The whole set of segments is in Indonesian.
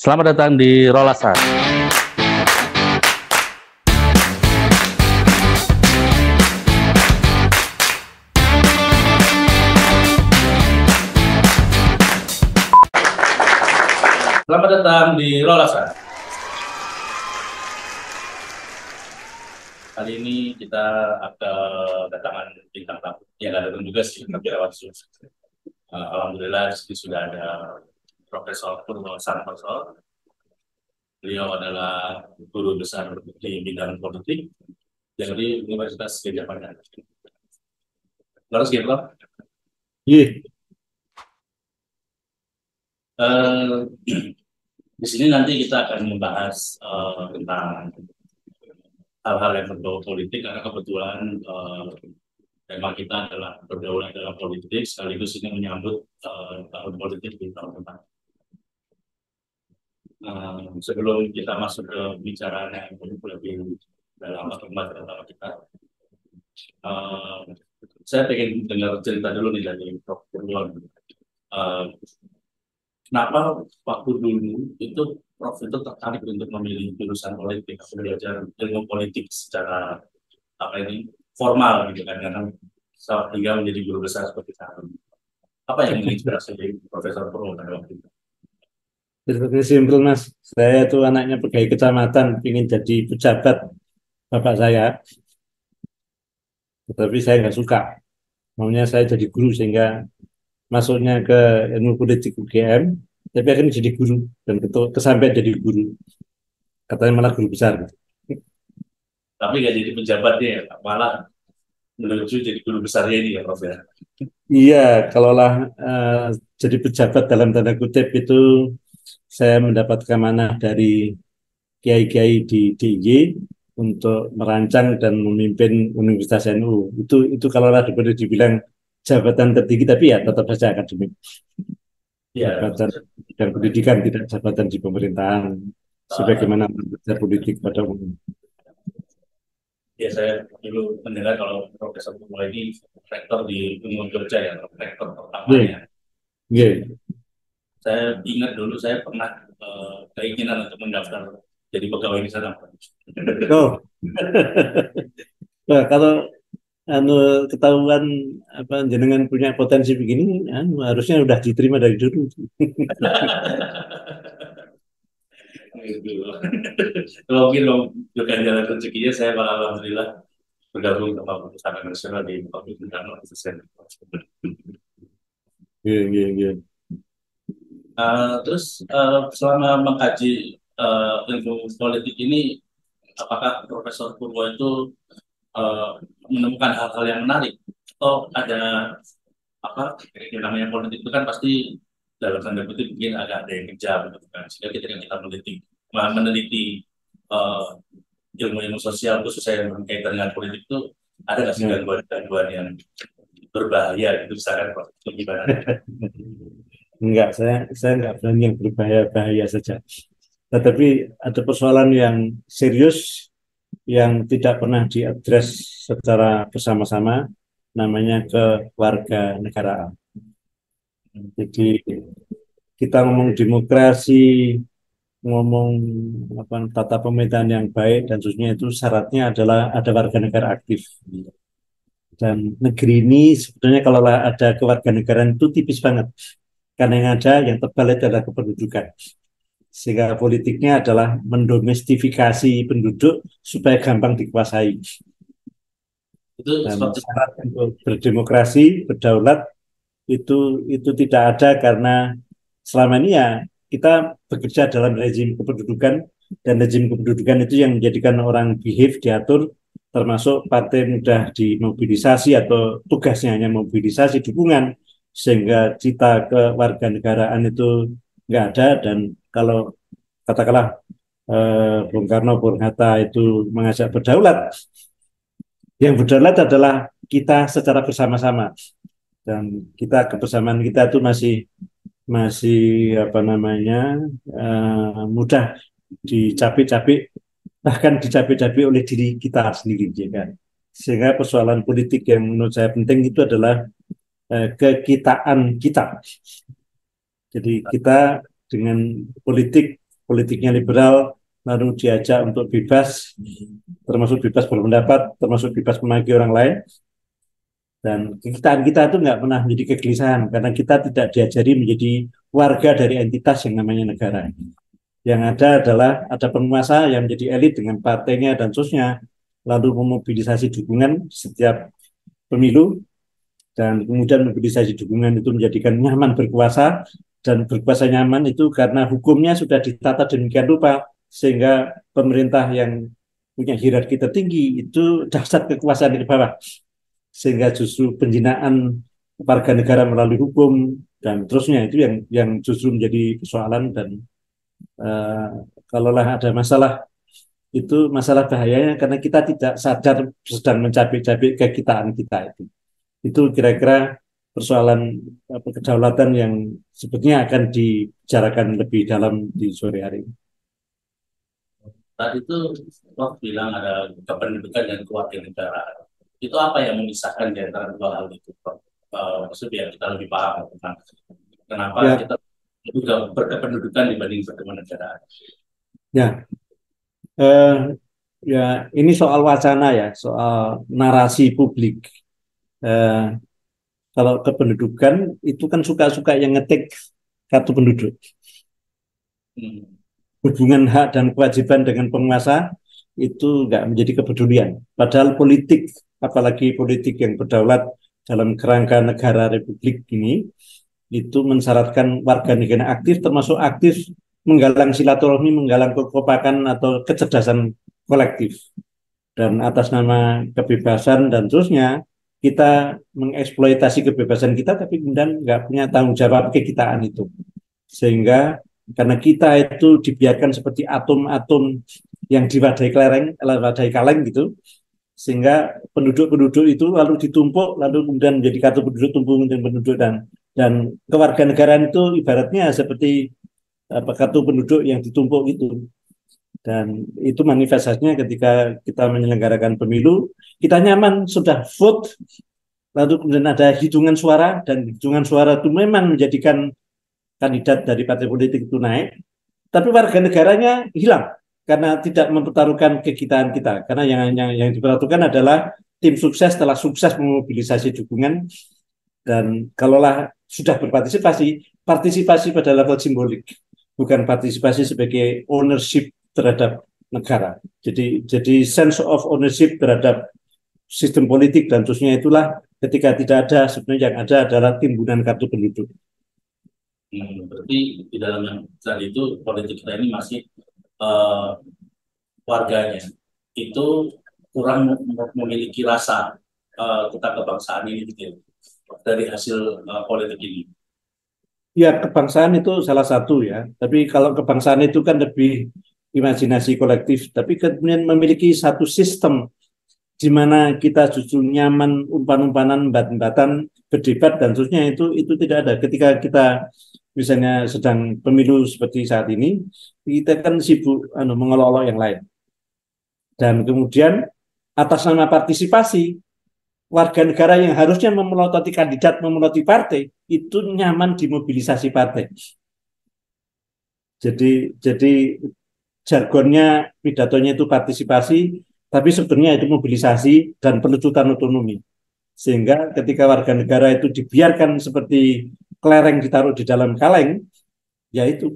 Selamat datang di Rolasan. Selamat datang di Rolasan. Kali ini kita akan kedatangan bintang tamu. Ya, nggak datang juga sih, tapi lewat Zoom. Alhamdulillah di sini sudah ada Profesor Purwo Santoso. Beliau adalah guru besar di bidang politik dari Universitas Gadjah Mada. Terus gitu, Iya, di sini nanti kita akan membahas tentang hal-hal yang berbau politik karena kebetulan tema kita adalah berdaulat dalam politik, sekaligus ini menyambut tahun politik di tahun depan. Sebelum kita masuk ke bicaraan yang lebih dalam atau tentang kita, saya pengen dengar cerita dulu nih dari Prof. Purwon. Kenapa waktu dulu itu Prof itu tertarik untuk memilih jurusan politik, belajar ilmu politik secara apa ini formal gitu kan, karena hingga menjadi guru besar seperti sekarang. Apa yang menginspirasi dari Profesor Purwon pada waktu itu? seperti simpel Mas. Saya tuh anaknya pegawai kecamatan, ingin jadi pejabat bapak saya, tetapi saya nggak suka. Maunya saya jadi guru sehingga masuknya ke ilmu politik UGM, tapi akhirnya jadi guru dan kesampean jadi guru. Katanya malah guru besar. Tapi nggak jadi pejabat ya, malah menuju jadi guru besarnya ini ya Prof ya. Iya, kalaulah eh, jadi pejabat dalam tanda kutip itu saya mendapatkan amanah dari kiai-kiai di DIY untuk merancang dan memimpin Universitas NU. Itu kalau boleh dibilang jabatan tertinggi, tapi ya tetap saja akademik. Iya, Jabatan dan pendidikan, tidak jabatan di pemerintahan. uh, Sebagaimana kerja politik pada umum. ya saya dulu mendengar kalau Profesor Purwon ini rektor di Unmul Jogja ya, rektor Iya, pertamanya. iya. Saya ingat dulu saya pernah keinginan untuk mendaftar jadi pegawai di sana. Oh, nah, kalau anu ketahuan apa jenengan punya potensi begini, harusnya udah diterima dari dulu. Gitu. Kalau mungkin bukan jalan rezekinya, saya malah alhamdulillah bergabung sama Perpustakaan Nasional di Publik Internal Asisten. Iya, iya, iya. Terus selama mengkaji ilmu politik ini, apakah Profesor Purwo itu eh, menemukan hal-hal yang menarik? Atau ada apa yang namanya politik itu kan pasti dalam tanda kutip mungkin agak ada yang kejam gitu kan. Sehingga ketika kita meneliti eh, ilmu-ilmu sosial khususnya yang berkaitan dengan politik itu ada nggak sih Nah, gangguan-gangguan yang berbahaya gitu misalkan Prof, itu gimana? enggak, saya enggak berani yang berbahaya-bahaya saja. Tetapi ada persoalan yang serius yang tidak pernah diadres secara bersama-sama, namanya kewarganegaraan. Jadi kita ngomong demokrasi, ngomong apa, tata pemerintahan yang baik dan seterusnya itu syaratnya adalah ada warga negara aktif. Dan negeri ini sebenarnya kalau ada kewarganegaraan itu tipis banget. Karena yang ada yang tebal itu adalah kependudukan. Sehingga politiknya adalah mendomestifikasi penduduk supaya gampang dikuasai. Itu Dan seperti syarat untuk berdemokrasi, berdaulat itu tidak ada karena selama ini ya kita bekerja dalam rezim kependudukan, dan rezim kependudukan itu yang menjadikan orang behave diatur, termasuk partai mudah dimobilisasi atau tugasnya hanya mobilisasi dukungan, sehingga cita kewarganegaraan itu nggak ada. Dan kalau katakanlah Bung Karno, Bung Hatta itu mengajak berdaulat, yang berdaulat adalah kita secara bersama-sama, dan kebersamaan kita itu masih masih apa namanya mudah dicapik-capik, bahkan dicapik-capik oleh diri kita sendiri, ya kan? Sehingga persoalan politik yang menurut saya penting itu adalah kekitaan kita. Jadi kita dengan politik politiknya liberal, lalu diajak untuk bebas, termasuk bebas berpendapat, termasuk bebas memaki orang lain. Dan kekitaan kita itu nggak pernah menjadi kegelisahan karena kita tidak diajari menjadi warga dari entitas yang namanya negara. Yang ada adalah ada penguasa yang menjadi elit dengan partainya dan seterusnya, lalu memobilisasi dukungan setiap pemilu, dan kemudian mobilisasi dukungan itu menjadikan nyaman berkuasa, dan berkuasa nyaman itu karena hukumnya sudah ditata demikian rupa sehingga pemerintah yang punya hierarki tertinggi itu dahsyat kekuasaan di bawah, sehingga justru penjinaan warga negara melalui hukum dan terusnya itu yang justru menjadi persoalan. Dan kalaulah ada masalah, itu masalah bahayanya karena kita tidak sadar sedang mencabik-cabik kekitaan kita itu kira-kira persoalan kedaulatan yang sebetulnya akan dibicarakan lebih dalam di sore hari ini. Tadi itu Prof bilang ada kependudukan dan keluarga negara. Itu apa yang memisahkan di antara dua hal itu, Prof? Maksudnya kita lebih paham tentang kenapa Ya, kita juga berkependudukan dibanding berkewarganegaraan. ya, eh, ya, ini soal wacana ya, soal narasi publik. Eh, Kalau kependudukan itu kan suka-suka yang ngetik kartu penduduk. Hmm. Hubungan hak dan kewajiban dengan penguasa itu nggak menjadi kepedulian. Padahal politik, apalagi politik yang berdaulat dalam kerangka negara republik ini, itu mensyaratkan warga negara aktif, termasuk aktif menggalang silaturahmi, menggalang kekompakan atau kecerdasan kolektif. Dan atas nama kebebasan dan terusnya, kita mengeksploitasi kebebasan kita, tapi kemudian nggak punya tanggung jawab kekitaan itu. Sehingga karena kita itu dibiarkan seperti atom-atom yang diwadahi kaleng gitu, sehingga penduduk-penduduk itu lalu ditumpuk, lalu kemudian menjadi kartu penduduk tumbuh menjadi penduduk, dan kewarganegaraan itu ibaratnya seperti kartu penduduk yang ditumpuk itu. Dan itu manifestasinya ketika kita menyelenggarakan pemilu, kita nyaman sudah vote, lalu kemudian ada hitungan suara, dan hitungan suara itu memang menjadikan kandidat dari partai politik itu naik, tapi warga negaranya hilang karena tidak mempertaruhkan kekitaan kita. Karena yang dipertaruhkan adalah tim sukses setelah sukses memobilisasi dukungan, dan kalaulah sudah berpartisipasi, partisipasi pada level simbolik, bukan partisipasi sebagai ownership terhadap negara. Jadi sense of ownership terhadap sistem politik dan terusnya itulah ketika tidak ada, sebenarnya yang ada adalah timbunan kartu penduduk. Berarti di dalam yang tadi itu politik kita ini masih warganya itu kurang memiliki rasa tentang kebangsaan ini gitu ya, dari hasil politik ini. Ya, kebangsaan itu salah satu ya. Tapi kalau kebangsaan itu kan lebih imajinasi kolektif. Tapi kemudian memiliki satu sistem di mana kita justru nyaman umpan-umpanan, embat-embatan, berdebat dan seterusnya itu tidak ada. Ketika kita misalnya sedang pemilu seperti saat ini, kita kan sibuk mengolok-olok yang lain. Dan kemudian atas nama partisipasi, warga negara yang harusnya memelototi kandidat, memelototi partai, itu nyaman dimobilisasi partai. Jadi jargonnya, pidatonya itu partisipasi, tapi sebetulnya itu mobilisasi dan pelucutan otonomi. Sehingga ketika warga negara itu dibiarkan seperti kelereng ditaruh di dalam kaleng, ya itu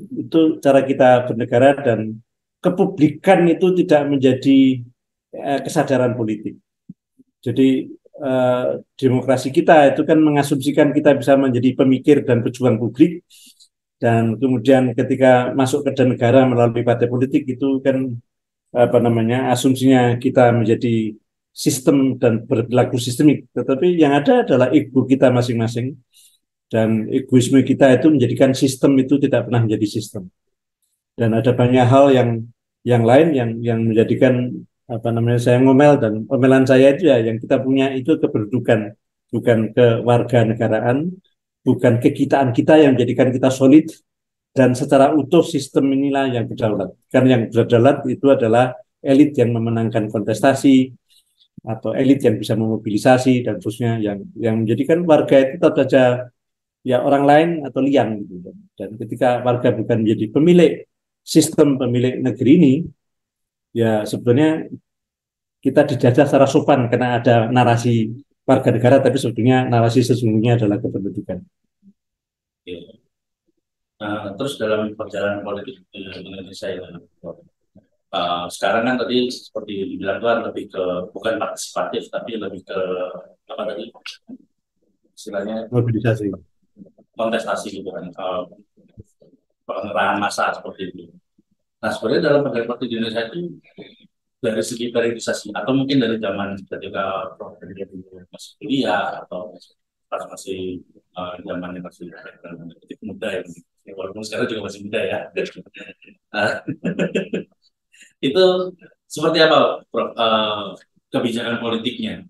cara kita bernegara, dan kepublikan itu tidak menjadi kesadaran politik. Jadi demokrasi kita itu kan mengasumsikan kita bisa menjadi pemikir dan pejuang publik, dan kemudian ketika masuk ke negara melalui partai politik itu kan asumsinya kita menjadi sistem dan berlaku sistemik, tetapi yang ada adalah ego kita masing-masing, dan egoisme kita itu menjadikan sistem itu tidak pernah menjadi sistem. Dan ada banyak hal yang lain yang menjadikan saya ngomel, dan omelan saya itu ya yang kita punya itu keberdukan, bukan kewarganegaraan, bukan kekitaan kita yang menjadikan kita solid, dan secara utuh sistem inilah yang berdaulat. Karena yang berdaulat itu adalah elit yang memenangkan kontestasi, atau elit yang bisa memobilisasi dan terusnya, yang menjadikan warga itu tetap saja ya orang lain atau liang gitu. Dan ketika warga bukan menjadi pemilik sistem pemilik negeri ini, ya sebetulnya kita dijajah secara sopan karena ada narasi warga negara, tapi sebetulnya narasi sesungguhnya adalah kependudukan. Ya. Terus dalam perjalanan politik di Indonesia ini, sekarang kan tadi seperti dibilang kan lebih ke bukan partisipatif tapi lebih ke apa tadi istilahnya Mobilisasi. kontestasi gitu kan, pengerahan massa seperti itu. Nah sebenarnya dalam perjalanan politik di Indonesia itu dari segi periodisasi atau mungkin dari zaman ketika Prof. Didi dulu masih kuliah atau pas masih zamannya masih politik muda ya, walaupun sekarang juga masih muda ya. Nah, itu seperti apa, Prof, kebijakan politiknya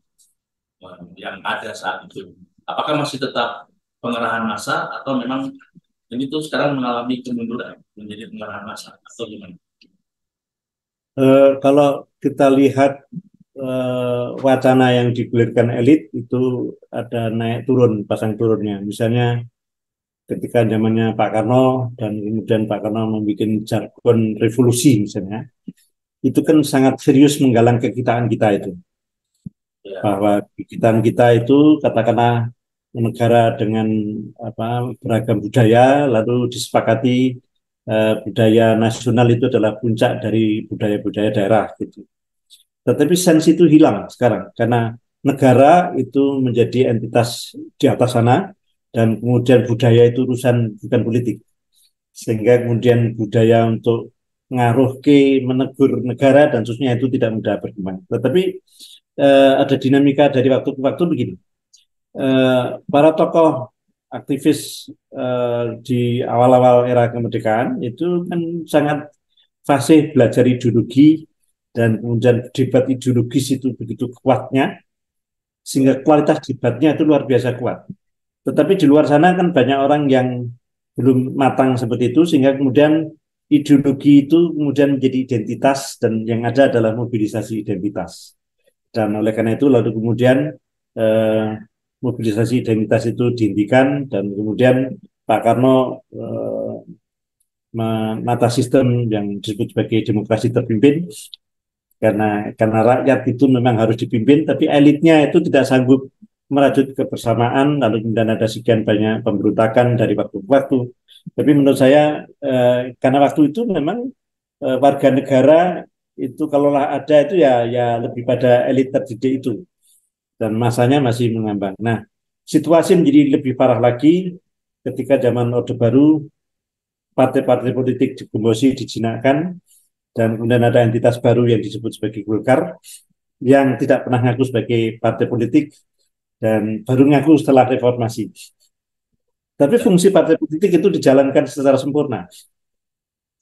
yang ada saat itu? Apakah masih tetap pengerahan massa atau memang ini tuh sekarang mengalami kemunduran menjadi pengerahan massa atau gimana? Kalau kita lihat wacana yang digulirkan elit itu ada naik turun, pasang turunnya. Misalnya ketika zamannya Pak Karno dan kemudian Pak Karno membuat jargon revolusi misalnya, itu kan sangat serius menggalang kekitaan kita itu. Ya, Bahwa kekitaan kita itu katakanlah negara dengan beragam budaya, lalu disepakati budaya nasional itu adalah puncak dari budaya-budaya daerah gitu. Tetapi sense itu hilang sekarang karena negara itu menjadi entitas di atas sana dan kemudian budaya itu urusan bukan politik. Sehingga kemudian budaya untuk ngaruh ke menegur negara dan seterusnya itu tidak mudah berkembang. Tetapi ada dinamika dari waktu ke waktu begini. Para tokoh aktivis di awal-awal era kemerdekaan itu kan sangat fasih belajar ideologi dan kemudian debat ideologis itu begitu kuatnya sehingga kualitas debatnya itu luar biasa kuat. Tetapi di luar sana kan banyak orang yang belum matang seperti itu sehingga kemudian ideologi itu kemudian menjadi identitas dan yang ada adalah mobilisasi identitas. Dan oleh karena itu lalu kemudian eh, mobilisasi identitas itu dihentikan dan kemudian Pak Karno menata sistem yang disebut sebagai demokrasi terpimpin karena rakyat itu memang harus dipimpin, tapi elitnya itu tidak sanggup merajut kebersamaan, lalu kemudian ada sekian banyak pemberontakan dari waktu ke waktu. Tapi menurut saya karena waktu itu memang warga negara itu kalaulah ada itu ya lebih pada elit terdidik itu dan masanya masih mengambang. Nah, situasi menjadi lebih parah lagi ketika zaman Orde Baru partai-partai politik digembosi, dijinakkan, dan kemudian ada entitas baru yang disebut sebagai Golkar yang tidak pernah ngaku sebagai partai politik dan baru ngaku setelah reformasi. Tapi fungsi partai politik itu dijalankan secara sempurna,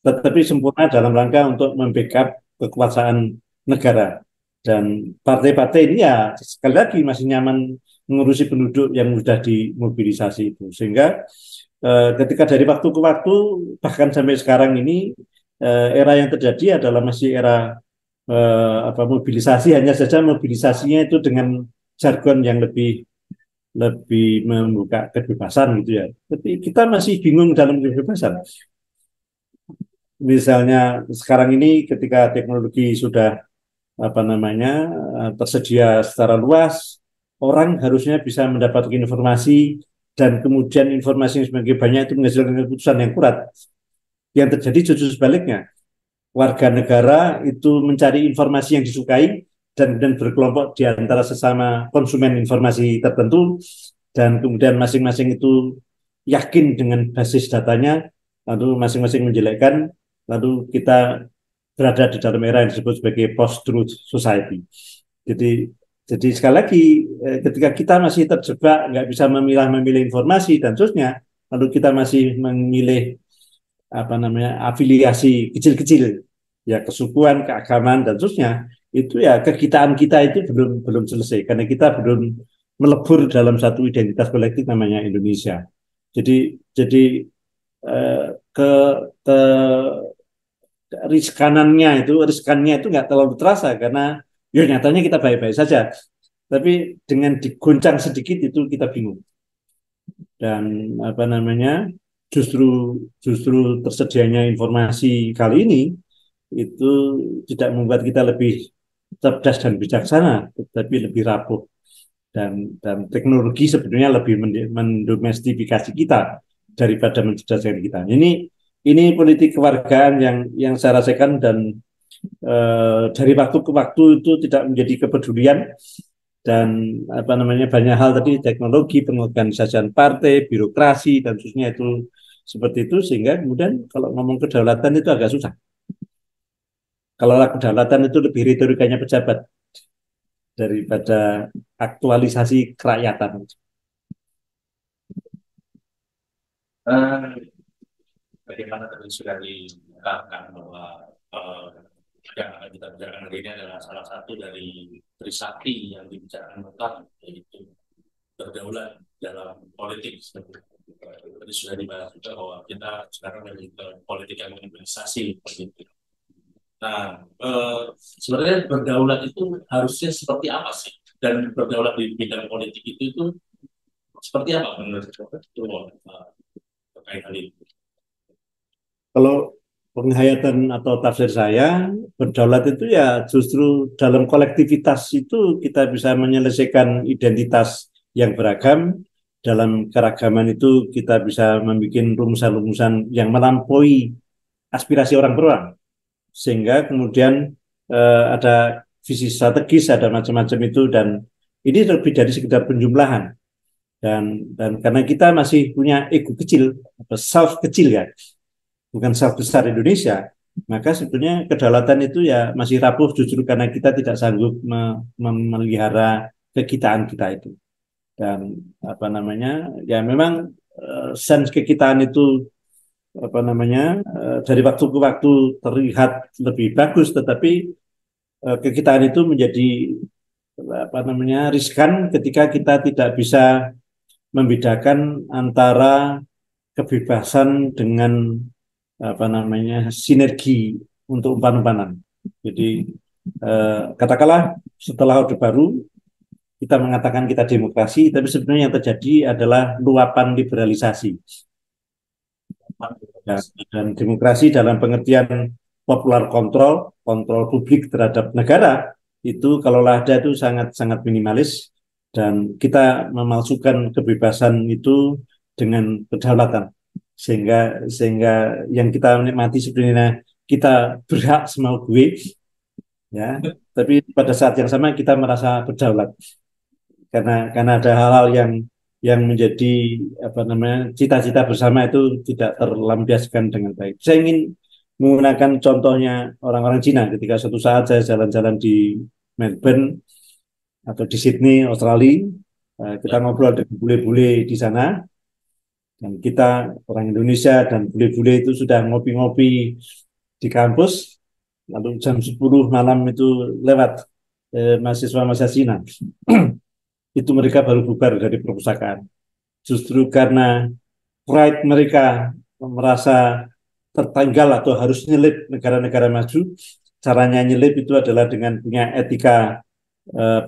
tetapi sempurna dalam rangka untuk membackup kekuasaan negara. Dan partai-partai ini ya sekali lagi masih nyaman mengurusi penduduk yang sudah dimobilisasi itu. Sehingga ketika dari waktu ke waktu bahkan sampai sekarang ini era yang terjadi adalah masih era mobilisasi, hanya saja mobilisasinya itu dengan jargon yang lebih lebih membuka kebebasan gitu ya. Tapi kita masih bingung dalam kebebasan. Misalnya sekarang ini ketika teknologi sudah tersedia secara luas, orang harusnya bisa mendapatkan informasi dan kemudian informasi yang semakin banyak itu menghasilkan keputusan yang akurat. Yang terjadi justru sebaliknya, warga negara itu mencari informasi yang disukai dan kemudian berkelompok di antara sesama konsumen informasi tertentu dan kemudian masing-masing itu yakin dengan basis datanya, lalu masing-masing menjelekkan, lalu kita berada di dalam era yang disebut sebagai post-truth society. Jadi sekali lagi ketika kita masih terjebak nggak bisa memilah-memilih informasi dan seterusnya, lalu kita masih memilih afiliasi kecil-kecil ya kesukuan, keagamaan dan seterusnya, itu ya kekitaan kita itu belum belum selesai karena kita belum melebur dalam satu identitas kolektif namanya Indonesia. Jadi eh, ke ke riskannya itu nggak terlalu terasa karena ya nyatanya kita baik-baik saja. Tapi dengan diguncang sedikit itu kita bingung. Dan justru justru tersedianya informasi kali ini itu tidak membuat kita lebih cerdas dan bijaksana, tetapi lebih rapuh dan teknologi sebenarnya lebih mendomestifikasi kita daripada mencerdaskan kita. Ini politik kewargaan yang saya rasakan dan dari waktu ke waktu itu tidak menjadi kepedulian dan apa namanya banyak hal tadi teknologi, pengorganisasian partai, birokrasi dan khususnya itu seperti itu sehingga kemudian kalau ngomong kedaulatan itu agak susah. Kalau kedaulatan itu lebih retorikanya pejabat daripada aktualisasi kerakyatan. Eh, Bagaimana tadi sudah dikatakan bahwa eh, yang akan kita bicarakan hari ini adalah salah satu dari Trisakti yang dibicarakan tentang yaitu berdaulat dalam politik. Tadi sudah dibahas juga bahwa kita sekarang dari politik yang organisasi politik. Nah, sebenarnya berdaulat itu harusnya seperti apa sih? Dan berdaulat di bidang politik itu seperti apa menurut terkait hal ini? Kalau penghayatan atau tafsir saya, berdaulat itu ya justru dalam kolektivitas itu kita bisa menyelesaikan identitas yang beragam. Dalam keragaman itu kita bisa membuat rumusan-rumusan yang melampaui aspirasi orang per orang. Sehingga kemudian ada visi strategis, ada macam-macam itu dan ini lebih dari sekedar penjumlahan. Dan karena kita masih punya ego kecil, self kecil ya, bukan self besar Indonesia, maka sebetulnya kedaulatan itu ya masih rapuh justru karena kita tidak sanggup memelihara kekitaan kita itu. Dan apa namanya, ya memang sense kekitaan itu apa namanya dari waktu ke waktu terlihat lebih bagus, tetapi kekitaan itu menjadi apa namanya riskan ketika kita tidak bisa membedakan antara kebebasan dengan apa namanya sinergi untuk umpan-umpanan. Jadi katakanlah setelah Orde Baru kita mengatakan kita demokrasi, tapi sebenarnya yang terjadi adalah luapan liberalisasi. Dan demokrasi dalam pengertian popular kontrol, kontrol publik terhadap negara itu kalau ada itu sangat-sangat minimalis dan kita memalsukan kebebasan itu dengan kedaulatan sehingga yang kita nikmati sebenarnya kita berhak semau gue ya, tapi pada saat yang sama kita merasa berdaulat karena ada hal-hal yang menjadi apa namanya cita-cita bersama itu tidak terlampiaskan dengan baik. Saya ingin menggunakan contohnya orang-orang Cina ketika suatu saat saya jalan-jalan di Melbourne atau di Sydney, Australia, kita ngobrol dengan bule-bule di sana dan kita orang Indonesia dan bule-bule itu sudah ngopi-ngopi di kampus, lalu jam 10 malam itu lewat mahasiswa-mahasiswa Cina. Itu mereka baru bubar dari perpustakaan. Justru karena pride mereka merasa tertinggal atau harus nyelip negara-negara maju, caranya nyelip itu adalah dengan punya etika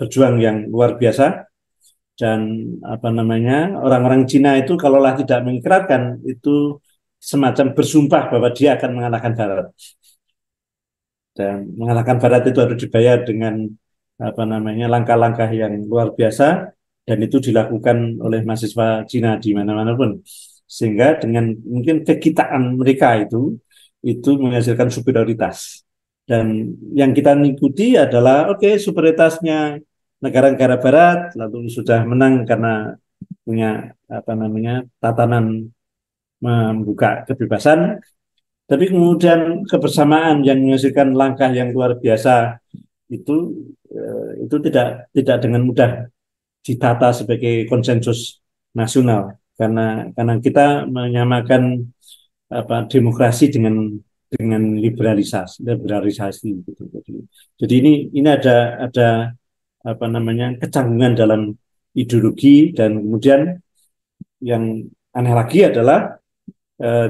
berjuang yang luar biasa dan apa namanya orang-orang Cina itu kalaulah tidak mengikrarkan itu semacam bersumpah bahwa dia akan mengalahkan Barat dan mengalahkan Barat itu harus dibayar dengan apa namanya langkah-langkah yang luar biasa dan itu dilakukan oleh mahasiswa Cina di mana-mana pun sehingga dengan mungkin kekitaan mereka itu menghasilkan superioritas dan yang kita ikuti adalah oke, superioritasnya negara-negara Barat lalu sudah menang karena punya apa namanya tatanan membuka kebebasan tapi kemudian kebersamaan yang menghasilkan langkah yang luar biasa itu itu tidak dengan mudah ditata sebagai konsensus nasional karena kita menyamakan apa demokrasi dengan liberalisasi gitu. Jadi ini ada apa namanya kecanggungan dalam ideologi dan kemudian yang aneh lagi adalah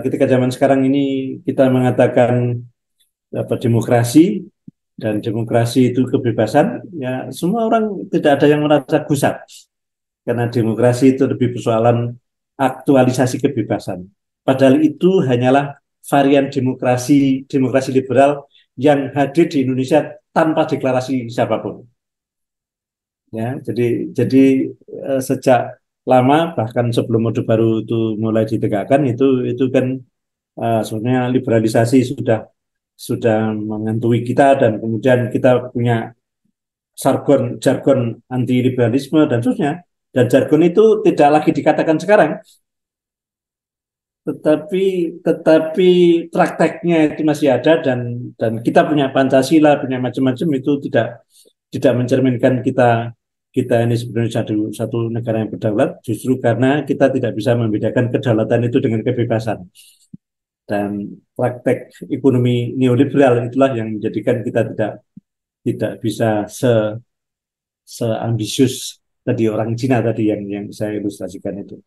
ketika zaman sekarang ini kita mengatakan apa demokrasi dan demokrasi itu kebebasan, ya semua orang tidak ada yang merasa gusar karena demokrasi itu lebih persoalan aktualisasi kebebasan. Padahal itu hanyalah varian demokrasi liberal yang hadir di Indonesia tanpa deklarasi siapapun. Ya, jadi sejak lama bahkan sebelum Orde Baru itu mulai ditegakkan itu kan sebenarnya liberalisasi sudah menghantui kita dan kemudian kita punya jargon anti liberalisme dan seterusnya, dan jargon itu tidak lagi dikatakan sekarang, tetapi tetapi prakteknya itu masih ada, dan kita punya Pancasila, punya macam-macam, itu tidak mencerminkan kita kita ini sebenarnya satu negara yang berdaulat, justru karena kita tidak bisa membedakan kedaulatan itu dengan kebebasan. Dan praktek ekonomi neoliberal itulah yang menjadikan kita tidak bisa seambisius tadi orang Cina tadi yang saya ilustrasikan itu.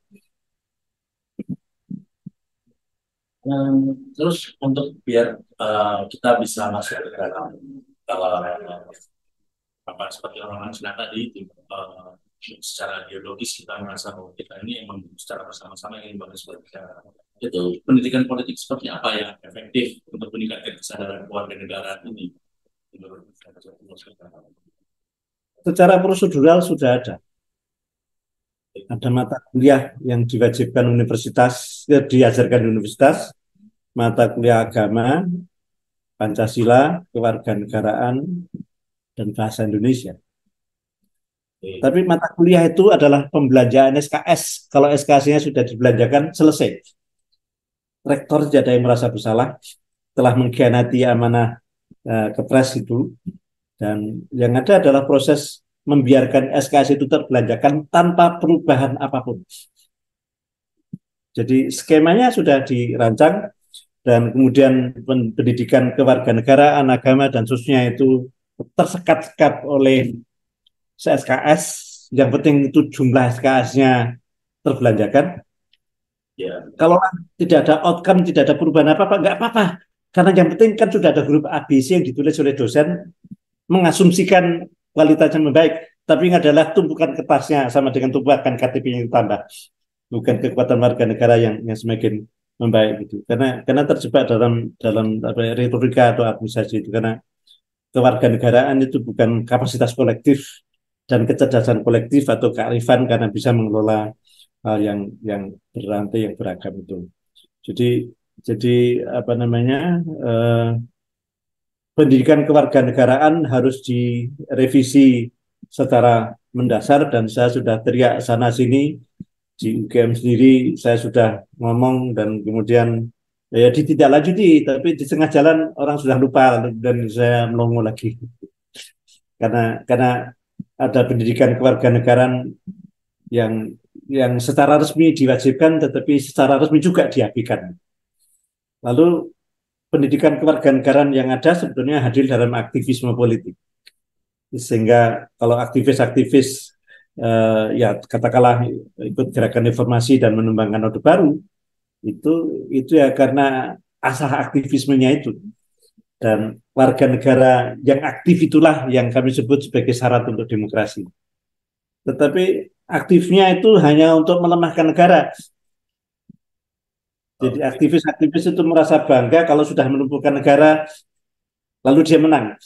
Terus untuk biar kita bisa masuk ke dalam apa seperti orang Cina tadi itu secara ideologis kita merasa bahwa kita ini emang secara bersama-sama ingin bagus bernegara. Itu pendidikan politik seperti apa yang efektif untuk meningkatkan kesadaran warga negara ini? Secara prosedural sudah ada mata kuliah yang diwajibkan universitas, diajarkan di universitas, mata kuliah agama, Pancasila, kewarganegaraan, dan bahasa Indonesia. Tapi mata kuliah itu adalah pembelanjaan SKS. Kalau SKS-nya sudah dibelanjakan, selesai. Rektor tidak ada yang merasa bersalah telah mengkhianati amanah Kepres itu. Dan yang ada adalah proses membiarkan SKS itu terbelanjakan tanpa perubahan apapun. Jadi skemanya sudah dirancang, dan kemudian pendidikan kewarganegaraan, agama, dan seterusnya itu tersekat-sekat oleh SKS. Yang penting itu jumlah SKS-nya terbelanjakan. Ya. Kalau tidak ada outcome, tidak ada perubahan apa-apa, nggak apa-apa. Karena yang penting kan sudah ada huruf ABC yang ditulis oleh dosen, mengasumsikan kualitasnya membaik. Tapi ini adalah tumpukan kertasnya sama dengan tumpukan KTP yang ditambah. Bukan kekuatan warga negara yang semakin membaik gitu. Karena terjebak dalam retorika atau administrasi itu. Karena kewarganegaraan itu bukan kapasitas kolektif dan kecerdasan kolektif atau kearifan karena bisa mengelola hal yang berantai, yang beragam itu. Jadi apa namanya, pendidikan kewarganegaraan harus direvisi secara mendasar, dan saya sudah teriak sana sini di UGM sendiri, saya sudah ngomong, dan kemudian ya ditindaklanjuti, tapi di tengah jalan orang sudah lupa dan saya melongo lagi karena ada pendidikan kewarganegaraan yang secara resmi diwajibkan, tetapi secara resmi juga diabaikan. Lalu pendidikan kewarganegaraan yang ada sebetulnya hadir dalam aktivisme politik, sehingga kalau aktivis-aktivis ya katakanlah ikut gerakan reformasi dan menumbangkan Orde Baru, itu ya karena asal aktivismenya itu. Dan warga negara yang aktif itulah yang kami sebut sebagai syarat untuk demokrasi. Tetapi aktifnya itu hanya untuk melemahkan negara. Jadi aktivis-aktivis itu merasa bangga kalau sudah melumpuhkan negara, lalu dia menang.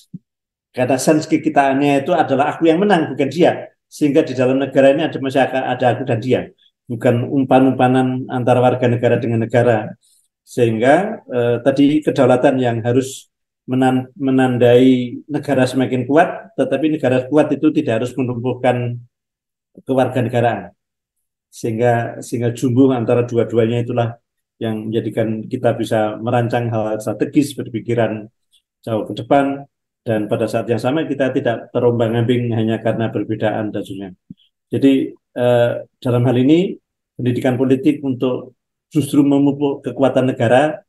Karena sense kekitaannya itu adalah aku yang menang, bukan dia. Sehingga di dalam negara ini masih ada aku dan dia. Bukan umpan-umpanan antara warga negara dengan negara. Sehingga tadi kedaulatan yang harus menandai negara semakin kuat, tetapi negara kuat itu tidak harus melumpuhkan kewarganegaraan. Sehingga jumbuh antara dua-duanya itulah yang menjadikan kita bisa merancang hal strategis, berpikiran jauh ke depan, dan pada saat yang sama kita tidak terombang-ambing hanya karena perbedaan dan sebagainya. Jadi dalam hal ini pendidikan politik untuk justru memupuk kekuatan negara,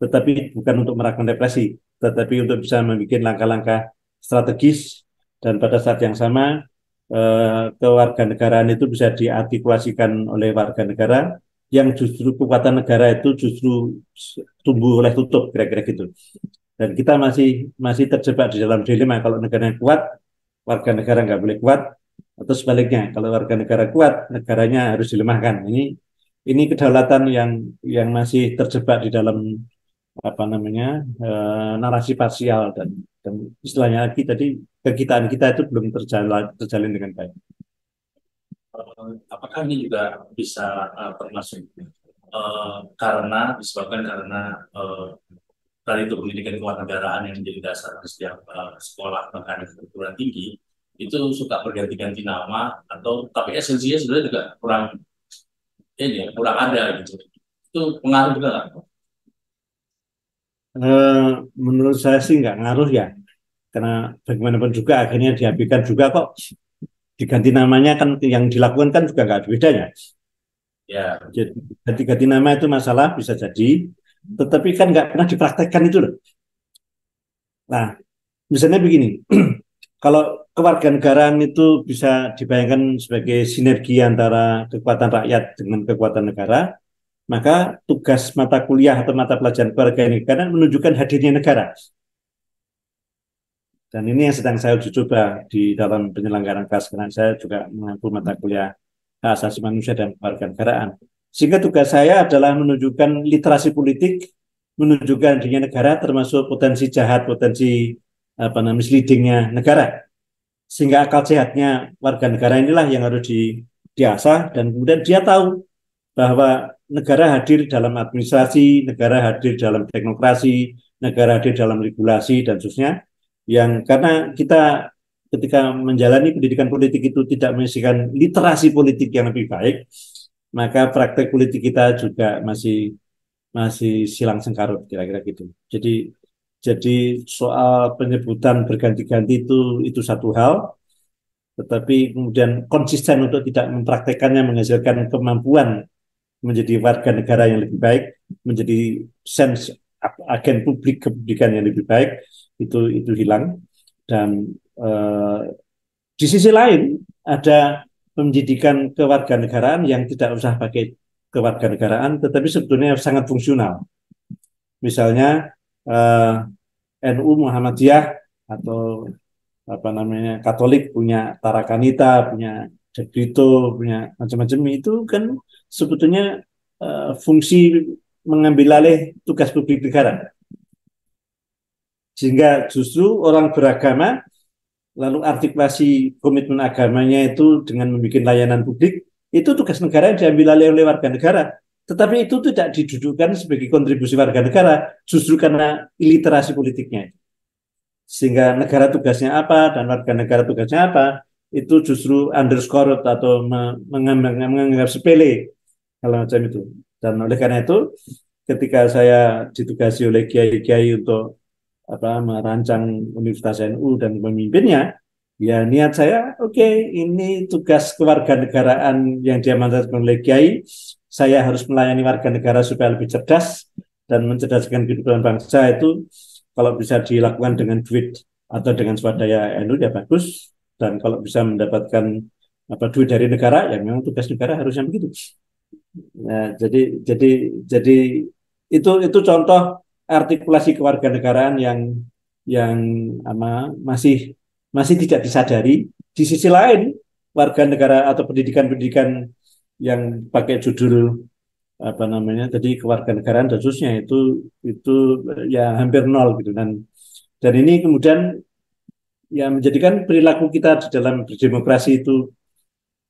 tetapi bukan untuk melakukan represi, tetapi untuk bisa membuat langkah-langkah strategis, dan pada saat yang sama kewarganegaraan itu bisa diartikulasikan oleh warga negara yang justru kekuatan negara itu justru tumbuh oleh tutup, kira-kira gitu. Dan kita masih terjebak di dalam dilema, kalau negaranya kuat, warga negara nggak boleh kuat, atau sebaliknya, kalau warga negara kuat, negaranya harus dilemahkan. ini kedaulatan yang masih terjebak di dalam apa namanya narasi parsial dan istilahnya lagi tadi kegitaan kita itu belum terjalin dengan baik. Apakah ini juga bisa termasuk karena disebabkan karena tadi itu pendidikan kewarganegaraan yang menjadi dasar setiap sekolah bahkan perguruan tinggi itu suka berganti-ganti nama atau tapi esensinya sebenarnya juga kurang ini kurang ada gitu. Itu pengaruh juga nggak? Menurut saya sih nggak ngaruh ya, karena bagaimanapun juga akhirnya dihabiskan juga kok, diganti namanya kan yang dilakukan kan juga nggak ada bedanya. Ya, Jadi ganti-ganti nama itu masalah bisa jadi, tetapi kan nggak pernah dipraktekkan itu loh. Nah, misalnya begini, kalau kewarganegaraan itu bisa dibayangkan sebagai sinergi antara kekuatan rakyat dengan kekuatan negara, maka tugas mata kuliah atau mata pelajaran kewarganegaraan menunjukkan hadirnya negara. Dan ini yang sedang saya uji coba di dalam penyelenggaraan kelas, karena saya juga mengampu mata kuliah hak asasi manusia dan kewarganegaraan. Sehingga tugas saya adalah menunjukkan literasi politik, menunjukkan adanya negara, termasuk potensi jahat, potensi apa namanya misleadingnya negara. Sehingga akal sehatnya warga negara inilah yang harus diasah, dan kemudian dia tahu bahwa negara hadir dalam administrasi, negara hadir dalam teknokrasi, negara hadir dalam regulasi dan seterusnya. Yang karena kita ketika menjalani pendidikan politik itu tidak menghasilkan literasi politik yang lebih baik, maka praktek politik kita juga masih masih silang sengkarut kira-kira gitu. Jadi soal penyebutan berganti-ganti itu satu hal, tetapi kemudian konsisten untuk tidak mempraktekannya menghasilkan kemampuan menjadi warga negara yang lebih baik, menjadi sense agen publik kependidikan yang lebih baik, itu hilang. Dan di sisi lain ada pendidikan kewarganegaraan yang tidak usah pakai kewarganegaraan, tetapi sebetulnya sangat fungsional. Misalnya NU Muhammadiyah atau apa namanya Katolik punya Tarakanita, punya Debrito, punya macam-macam itu kan sebetulnya fungsi mengambil alih tugas publik negara. Sehingga justru orang beragama lalu artikulasi komitmen agamanya itu dengan membuat layanan publik, itu tugas negara yang diambil alih oleh warga negara. Tetapi itu tidak didudukkan sebagai kontribusi warga negara, justru karena iliterasi politiknya. Sehingga negara tugasnya apa dan warga negara tugasnya apa, itu justru underscore atau menganggap sepele kalau macam itu. Dan oleh karena itu, ketika saya ditugasi oleh kiai-kiai untuk merancang Universitas NU dan memimpinnya, ya niat saya, oke, ini tugas kewarganegaraan yang diamanatkan oleh kiai, saya harus melayani warga negara supaya lebih cerdas dan mencerdaskan kehidupan bangsa itu kalau bisa dilakukan dengan duit atau dengan swadaya NU ya bagus, dan kalau bisa mendapatkan duit dari negara ya memang tugas negara harusnya begitu. Nah, jadi itu contoh artikulasi kewarganegaraan yang masih masih tidak disadari. Di sisi lain, warga negara atau pendidikan-pendidikan yang pakai judul apa namanya tadi kewarganegaraan khususnya itu ya hampir nol gitu, dan ini kemudian ya menjadikan perilaku kita di dalam berdemokrasi itu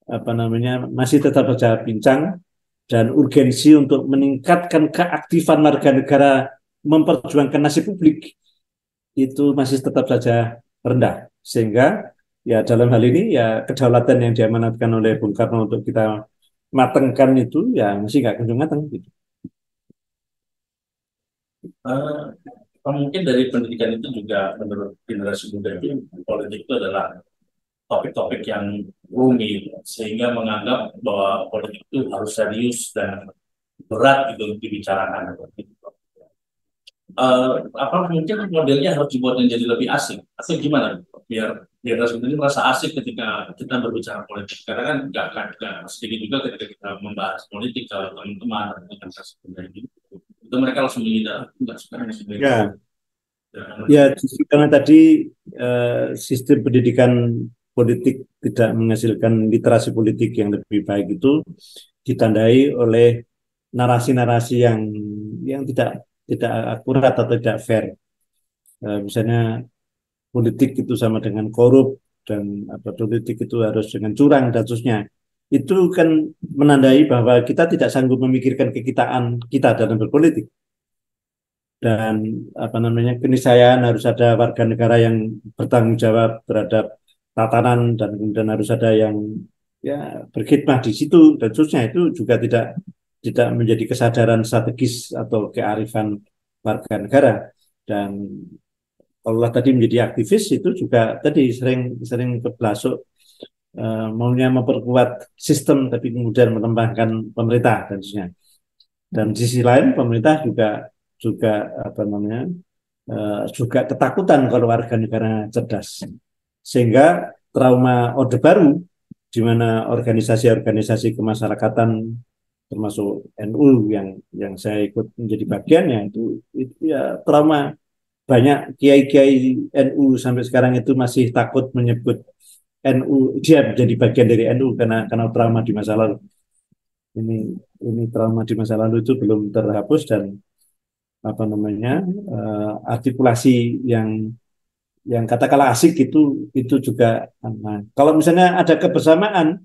apa namanya masih tetap saja pincang, dan urgensi untuk meningkatkan keaktifan warga negara memperjuangkan nasib publik itu masih tetap saja rendah. Sehingga ya dalam hal ini ya kedaulatan yang diamanatkan oleh Bung Karno untuk kita matengkan itu ya masih nggak kunjung mateng gitu. Mungkin dari pendidikan itu juga menurut generasi muda itu politik itu adalah topik-topik yang rumit sehingga menganggap bahwa politik itu harus serius dan berat gitu untuk dibicarakan. Apa mungkin modelnya harus dibuat menjadi lebih asik atau gimana biar generasi muda ini merasa asik ketika kita berbicara politik, karena kan nggak sedikit juga ketika kita membahas politik kalau teman-teman dengan sebenarnya itu mereka langsung mengira nggak suka dengan sebenarnya. Ya, ya justru karena tadi sistem pendidikan politik tidak menghasilkan literasi politik yang lebih baik itu ditandai oleh narasi-narasi yang tidak akurat atau tidak fair. Misalnya politik itu sama dengan korup dan apa politik itu harus dengan curang dan seterusnya. Itu kan menandai bahwa kita tidak sanggup memikirkan kekitaan kita dalam berpolitik dan apa namanya keniscayaan harus ada warga negara yang bertanggung jawab terhadap tatanan dan kemudian harus ada yang ya berkhidmat di situ dan seterusnya itu juga tidak menjadi kesadaran strategis atau kearifan warga negara dan Allah tadi menjadi aktivis itu juga tadi sering sering berbelasuk maunya memperkuat sistem tapi kemudian menembangkan pemerintah dan seterusnya. Dan di sisi lain pemerintah juga juga apa namanya juga ketakutan kalau warga negara cerdas sehingga trauma Orde Baru di mana organisasi-organisasi kemasyarakatan termasuk NU yang saya ikut menjadi bagiannya itu ya trauma banyak kiai-kiai NU sampai sekarang itu masih takut menyebut NU dia menjadi bagian dari NU karena trauma di masa lalu ini ini trauma di masa lalu itu belum terhapus dan apa namanya artikulasi yang katakanlah asik itu juga kalau misalnya ada kebersamaan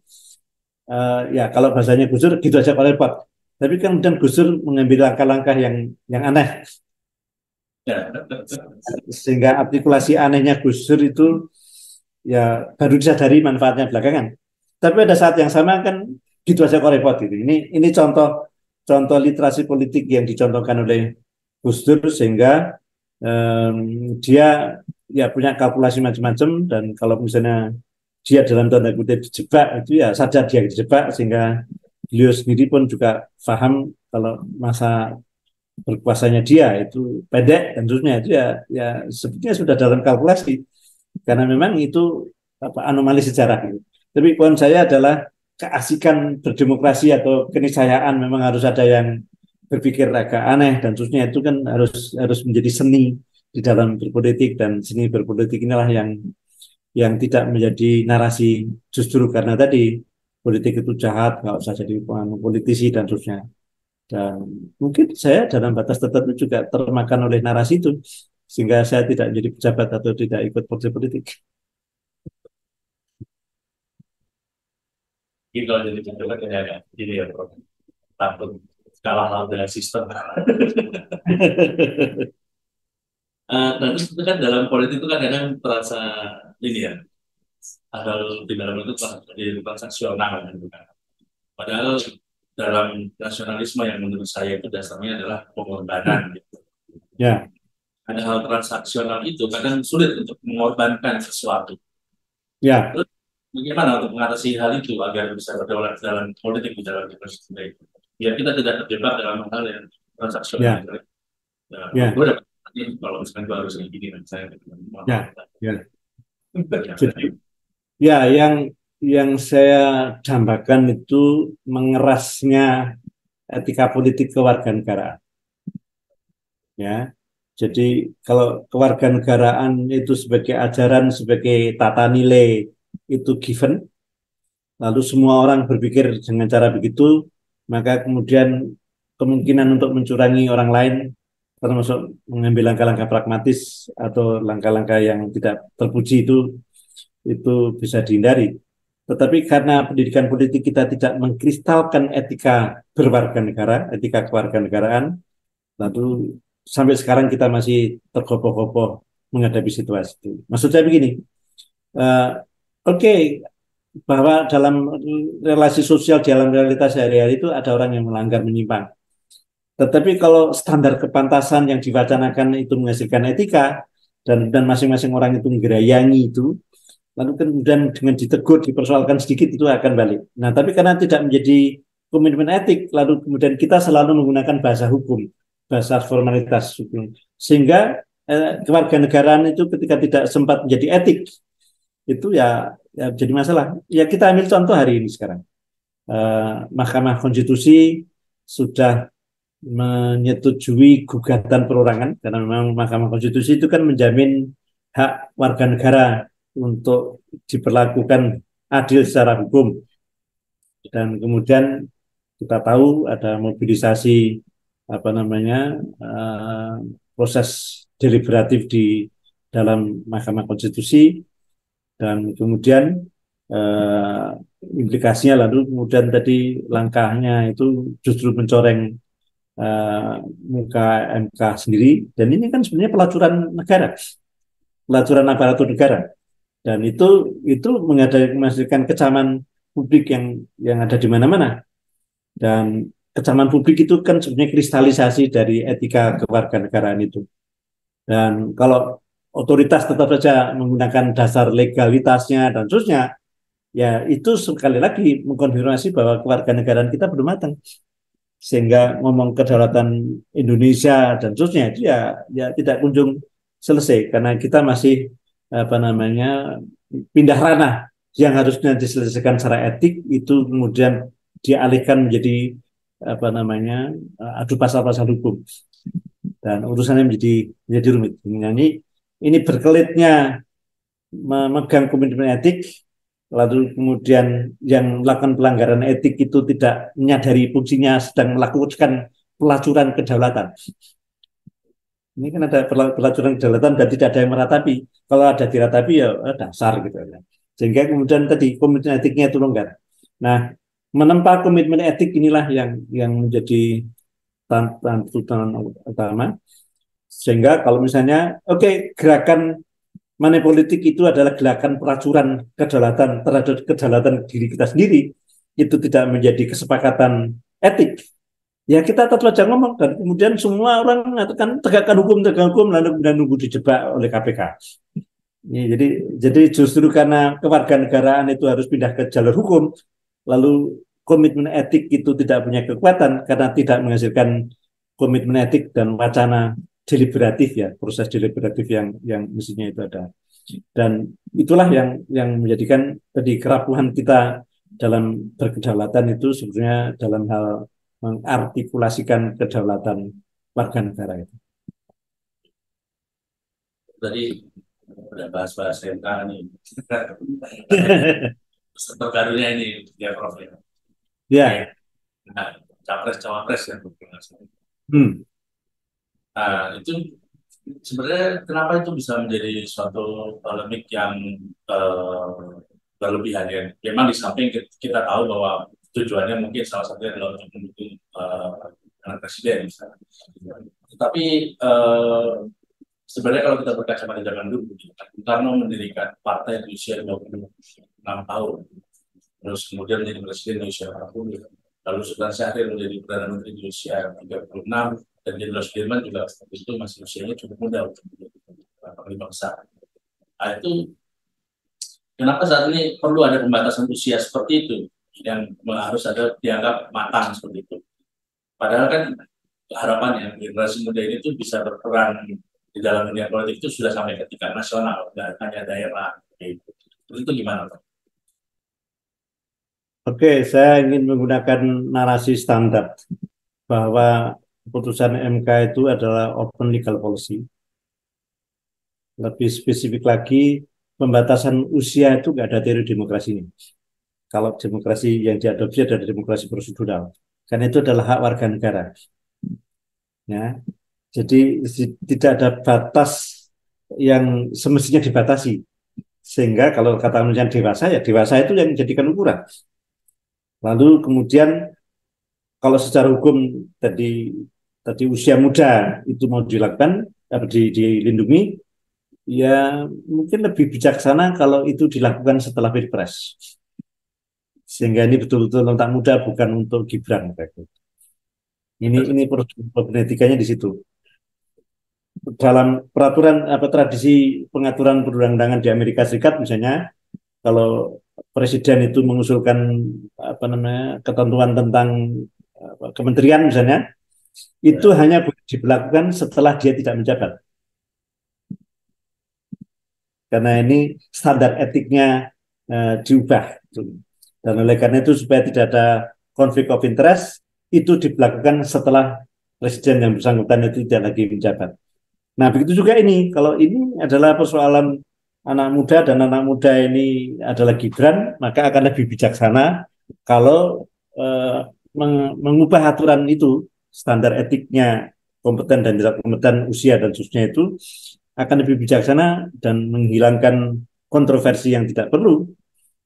ya kalau bahasanya Gus Dur gitu aja Pak repot tapi kan kemudian Gus Dur mengambil langkah-langkah yang aneh Ya. sehingga artikulasi anehnya Gus Dur itu ya baru disadari manfaatnya belakangan. Tapi pada saat yang sama kan gitu aja kok repot gitu. Ini contoh contoh literasi politik yang dicontohkan oleh Gus Dur sehingga dia ya punya kalkulasi macam-macam dan kalau misalnya dia dalam tanda kutip dijebak itu ya sadar dia dijebak sehingga beliau sendiri pun juga paham kalau masa berkuasanya dia itu pendek dan seterusnya itu ya sebetulnya sudah dalam kalkulasi karena memang itu apa anomali sejarah gitu. Tapi poin saya adalah keasikan berdemokrasi atau keniscayaan memang harus ada yang berpikir agak aneh dan seterusnya itu kan harus menjadi seni di dalam berpolitik dan seni berpolitik inilah yang tidak menjadi narasi justru karena tadi politik itu jahat nggak usah jadi politisi dan seterusnya dan mungkin saya dalam batas tertentu juga termakan oleh narasi itu sehingga saya tidak menjadi pejabat atau tidak ikut partai politik. Gitu kalau jadi pejabat ya agak jadi ya Prof. Takut kalah laut dengan sistem. Dan itu kan dalam politik itu kan kadang terasa ini ya, ada di dalam itu di transaksional gitu kan. Padahal dalam nasionalisme yang menurut saya itu dasarnya adalah pengorbanan gitu. Ya, Ada hal transaksional itu kadang sulit untuk mengorbankan sesuatu. ya, Terus bagaimana untuk mengatasi hal itu agar bisa berdaulat dalam politik di dalam demokrasi kita itu? Biar kita tidak terjebak dalam hal yang transaksional. ya, Nah, ya, gue dapat ini kalau misalkan gue harus kayak gini dan saya ya, ya. Jadi, ya, yang saya dambakan itu mengerasnya etika politik kewarganegaraan. Ya, jadi kalau kewarganegaraan itu sebagai ajaran, sebagai tata nilai itu given, lalu semua orang berpikir dengan cara begitu, maka kemudian kemungkinan untuk mencurangi orang lain, termasuk mengambil langkah-langkah pragmatis atau langkah-langkah yang tidak terpuji itu bisa dihindari. Tetapi karena pendidikan politik kita tidak mengkristalkan etika berwarga negara, etika kewarganegaraan, lalu sampai sekarang kita masih tergopoh-gopoh menghadapi situasi itu. Maksud saya begini, uh, oke, bahwa dalam relasi sosial dalam realitas sehari-hari itu ada orang yang melanggar menyimpang. Tetapi kalau standar kepantasan yang diwacanakan itu menghasilkan etika dan masing-masing orang itu menggerayangi itu, lalu kemudian dengan ditegur, dipersoalkan sedikit itu akan balik. Nah, tapi karena tidak menjadi komitmen etik, lalu kemudian kita selalu menggunakan bahasa hukum, bahasa formalitas hukum, sehingga kewarganegaraan itu ketika tidak sempat menjadi etik, itu ya jadi masalah. Ya kita ambil contoh hari ini sekarang. Mahkamah Konstitusi sudah menyetujui gugatan perorangan karena memang Mahkamah Konstitusi itu kan menjamin hak warga negara untuk diperlakukan adil secara hukum dan kemudian kita tahu ada mobilisasi apa namanya proses deliberatif di dalam Mahkamah Konstitusi dan kemudian eh, implikasinya lalu kemudian tadi langkahnya itu justru mencoreng muka MK sendiri dan ini kan sebenarnya pelacuran negara, pelacuran aparatur negara dan itu menghasilkan kecaman publik yang ada di mana-mana dan kecaman publik itu kan sebenarnya kristalisasi dari etika kewarganegaraan itu. Dan kalau otoritas tetap saja menggunakan dasar legalitasnya dan seterusnya, ya itu sekali lagi mengkonfirmasi bahwa kewarganegaraan kita belum matang. Sehingga ngomong kedaulatan Indonesia dan seterusnya itu ya tidak kunjung selesai karena kita masih apa namanya pindah ranah yang harusnya diselesaikan secara etik itu kemudian dialihkan menjadi apa namanya adu pasal-pasal hukum dan urusannya menjadi rumit. Ini berkelitnya memegang komitmen etik, lalu kemudian yang melakukan pelanggaran etik itu tidak menyadari fungsinya sedang melakukan pelacuran kedaulatan. Ini kan ada pelacuran kedaulatan dan tidak ada yang meratapi. Kalau ada diratapi ya dasar gitu ya. Sehingga kemudian tadi komitmen etiknya itu longgar. Nah, menempa komitmen etik inilah yang menjadi tuntutan utama. Sehingga kalau misalnya, oke, gerakan money politik itu adalah gerakan pelacuran kedaulatan terhadap kedaulatan diri kita sendiri, itu tidak menjadi kesepakatan etik. Ya kita tetap saja ngomong dan kemudian semua orang mengatakan tegakkan hukum, lalu kemudian nunggu dijebak oleh KPK. Jadi justru karena kewarganegaraan itu harus pindah ke jalur hukum, lalu komitmen etik itu tidak punya kekuatan karena tidak menghasilkan komitmen etik dan wacana deliberatif ya, proses deliberatif yang mestinya itu ada. Dan itulah yang menjadikan tadi kerapuhan kita dalam berkedaulatan itu sebenarnya dalam hal mengartikulasikan kedaulatan warga negara itu. Tadi udah bahas-bahas MK nih. Terbarunya ini ya Prof. Ya. Nah, capres-cawapres ya. Itu sebenarnya kenapa itu bisa menjadi suatu polemik yang berlebihan ya. Memang di samping kita tahu bahwa tujuannya mungkin salah satunya adalah untuk mendukung anak presiden misalnya. Tetapi sebenarnya kalau kita berkaca pada zaman dulu, Bung Karno mendirikan partai di usia 26 tahun, terus kemudian menjadi presiden di usia 40, lalu Sultan Syahrir menjadi Perdana Menteri di usia 36, dan Jenderal Sudirman juga itu masih usianya cukup muda untuk menjadi panglima besar. Nah itu kenapa saat ini perlu ada pembatasan usia seperti itu yang harus ada dianggap matang seperti itu. Padahal kan harapannya generasi muda ini tuh bisa berperan di dalam dunia politik itu sudah sampai ke tingkat nasional, tidak hanya daerah. Itu gimana Pak? Oke, saya ingin menggunakan narasi standar bahwa keputusan MK itu adalah open legal policy. Lebih spesifik lagi, pembatasan usia itu nggak ada teori demokrasinya. Kalau demokrasi yang diadopsi adalah demokrasi prosedural, karena itu adalah hak warga negara. Ya, jadi tidak ada batas yang semestinya dibatasi. Sehingga kalau kata manusia dewasa, ya dewasa itu yang menjadikan ukuran. Lalu kemudian kalau secara hukum tadi usia muda itu mau dilakukan dilindungi, ya mungkin lebih bijaksana kalau itu dilakukan setelah Pilpres. Sehingga ini betul-betul rentak muda bukan untuk Gibran. Ini problematikanya di situ. Dalam peraturan tradisi pengaturan perundang-undangan di Amerika Serikat misalnya, kalau presiden itu mengusulkan ketentuan tentang kementerian misalnya, itu hanya boleh dilakukan setelah dia tidak menjabat. Karena ini standar etiknya diubah. Dan oleh karena itu supaya tidak ada konflik of interest, itu dilakukan setelah presiden yang bersangkutan itu tidak lagi menjabat. Nah, begitu juga ini. Kalau ini adalah persoalan anak muda dan anak muda ini adalah Gibran, maka akan lebih bijaksana kalau mengubah aturan itu, standar etiknya, kompeten dan tidak kompeten, usia dan seterusnya itu akan lebih bijaksana dan menghilangkan kontroversi yang tidak perlu.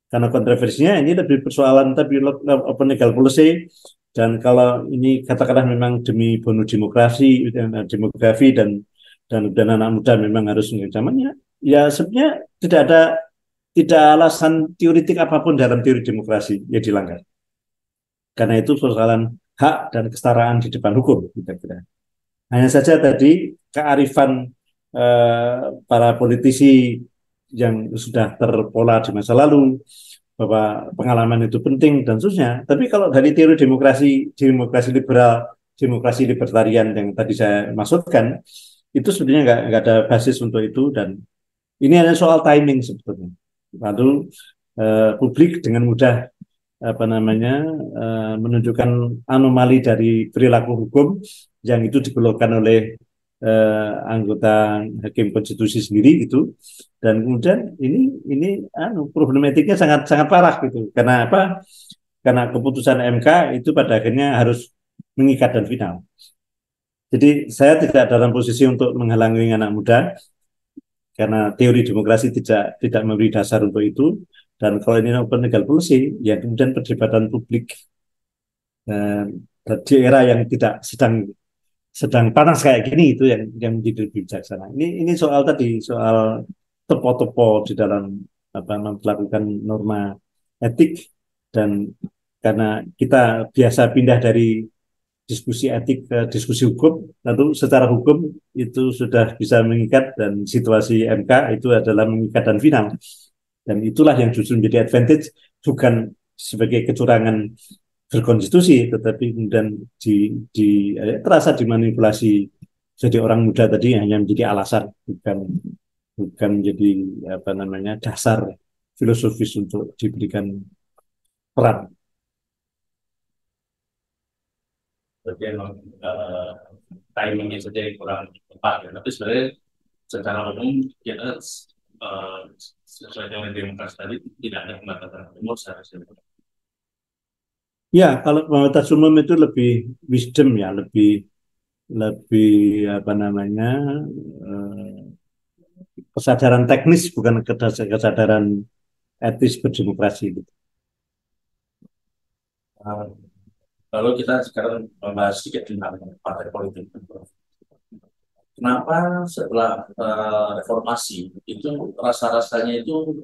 Karena kontroversinya ini lebih persoalan tapi open legal policy, dan kalau ini katakanlah memang demi bonus demografi dan anak muda memang harus zamannya, ya sebenarnya tidak alasan teoritik apapun dalam teori demokrasi yang dilanggar. Karena itu persoalan hak dan kesetaraan di depan hukum, kira-kira. Hanya saja tadi kearifan para politisi yang sudah terpola di masa lalu, bahwa pengalaman itu penting dan seterusnya. Tapi kalau dari teori demokrasi liberal, demokrasi libertarian yang tadi saya maksudkan, itu sebenarnya nggak ada basis untuk itu, dan ini hanya soal timing sebetulnya. Lalu publik dengan mudah menunjukkan anomali dari perilaku hukum yang itu dikeluarkan oleh anggota hakim konstitusi sendiri gitu, dan kemudian ini problematiknya sangat sangat parah gitu. Karena apa? Karena keputusan MK itu pada akhirnya harus mengikat dan final. Jadi saya tidak dalam posisi untuk menghalangi anak muda, karena teori demokrasi tidak memberi dasar untuk itu. Dan kalau ini open legal policy, ya kemudian perdebatan publik di era yang tidak sedang panas kayak gini itu yang menjadi lebih bijaksana. Ini soal tepo-tepo di dalam melakukan norma etik, dan karena kita biasa pindah dari diskusi etik ke diskusi hukum, lalu secara hukum itu sudah bisa mengikat, dan situasi MK itu adalah mengikat dan final. Dan itulah yang justru menjadi advantage, bukan sebagai kecurangan berkonstitusi, tetapi kemudian terasa dimanipulasi jadi orang muda tadi hanya menjadi alasan, bukan menjadi dasar filosofis untuk diberikan peran. Jadi memang timingnya saja yang kurang tepat ya. Tapi sebenarnya secara umum kita sesuai dengan demokrasi tadi tidak ada pembatasan umur seharusnya. Ya, kalau batas umum itu lebih wisdom ya, lebih kesadaran teknis, bukan kesadaran etis berdemokrasi gitu. Lalu kita sekarang membahas sedikit tentang partai politik. Kenapa setelah reformasi itu rasa-rasanya itu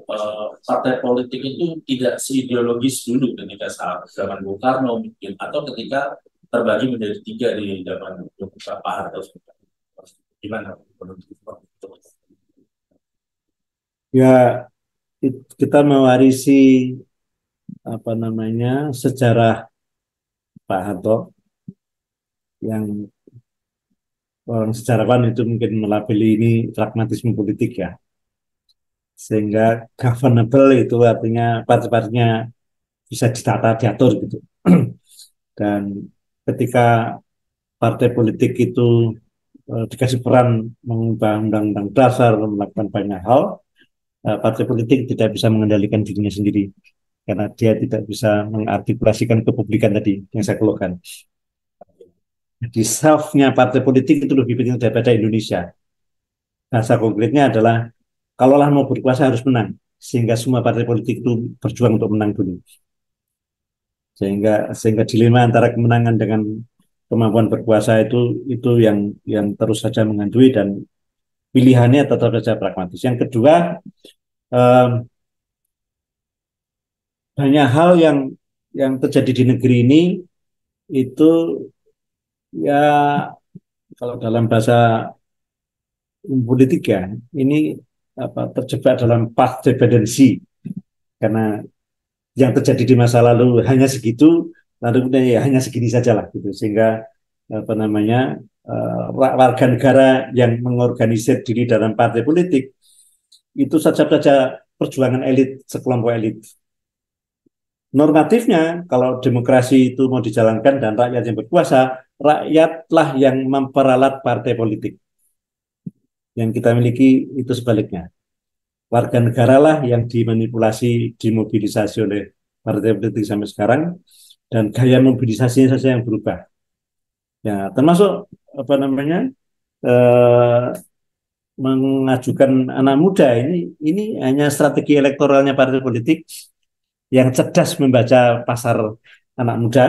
partai politik itu tidak seideologis dulu ketika saat zaman Bung Karno mungkin, atau ketika terbagi menjadi tiga di zaman Pak Harto. Gimana menurut itu? Ya, kita mewarisi sejarah Pak Harto, yang orang sejarawan itu mungkin melabeli ini pragmatisme politik ya, sehingga governable itu artinya partai-partainya bisa ditata diatur gitu. Dan ketika partai politik itu dikasih peran mengubah undang-undang dasar, melakukan banyak hal, partai politik tidak bisa mengendalikan dirinya sendiri, karena dia tidak bisa mengartikulasikan kepublikan tadi yang saya keluhkan. Jadi self-nya partai politik itu lebih penting daripada Indonesia. Bahasa konkretnya adalah, kalaulah mau berkuasa harus menang, sehingga semua partai politik itu berjuang untuk menang dulu. Sehingga dilema antara kemenangan dengan kemampuan berkuasa itu yang terus saja menghantui, dan pilihannya tetap saja pragmatis. Yang kedua, banyak hal yang terjadi di negeri ini itu ya, kalau dalam bahasa politik ya, ini terjebak dalam path dependency, karena yang terjadi di masa lalu hanya segitu, lalu ya hanya segini saja lah gitu, sehingga warga negara yang mengorganisir diri dalam partai politik itu saja perjuangan elit, sekelompok elit. Normatifnya, kalau demokrasi itu mau dijalankan dan rakyat yang berkuasa, rakyatlah yang memperalat partai politik. Yang kita miliki itu sebaliknya. Warga negara lah yang dimanipulasi, dimobilisasi oleh partai politik sampai sekarang, dan gaya mobilisasinya saja yang berubah. Ya, termasuk apa namanya eh, mengajukan anak muda ini hanya strategi elektoralnya partai politik yang cerdas membaca pasar anak muda,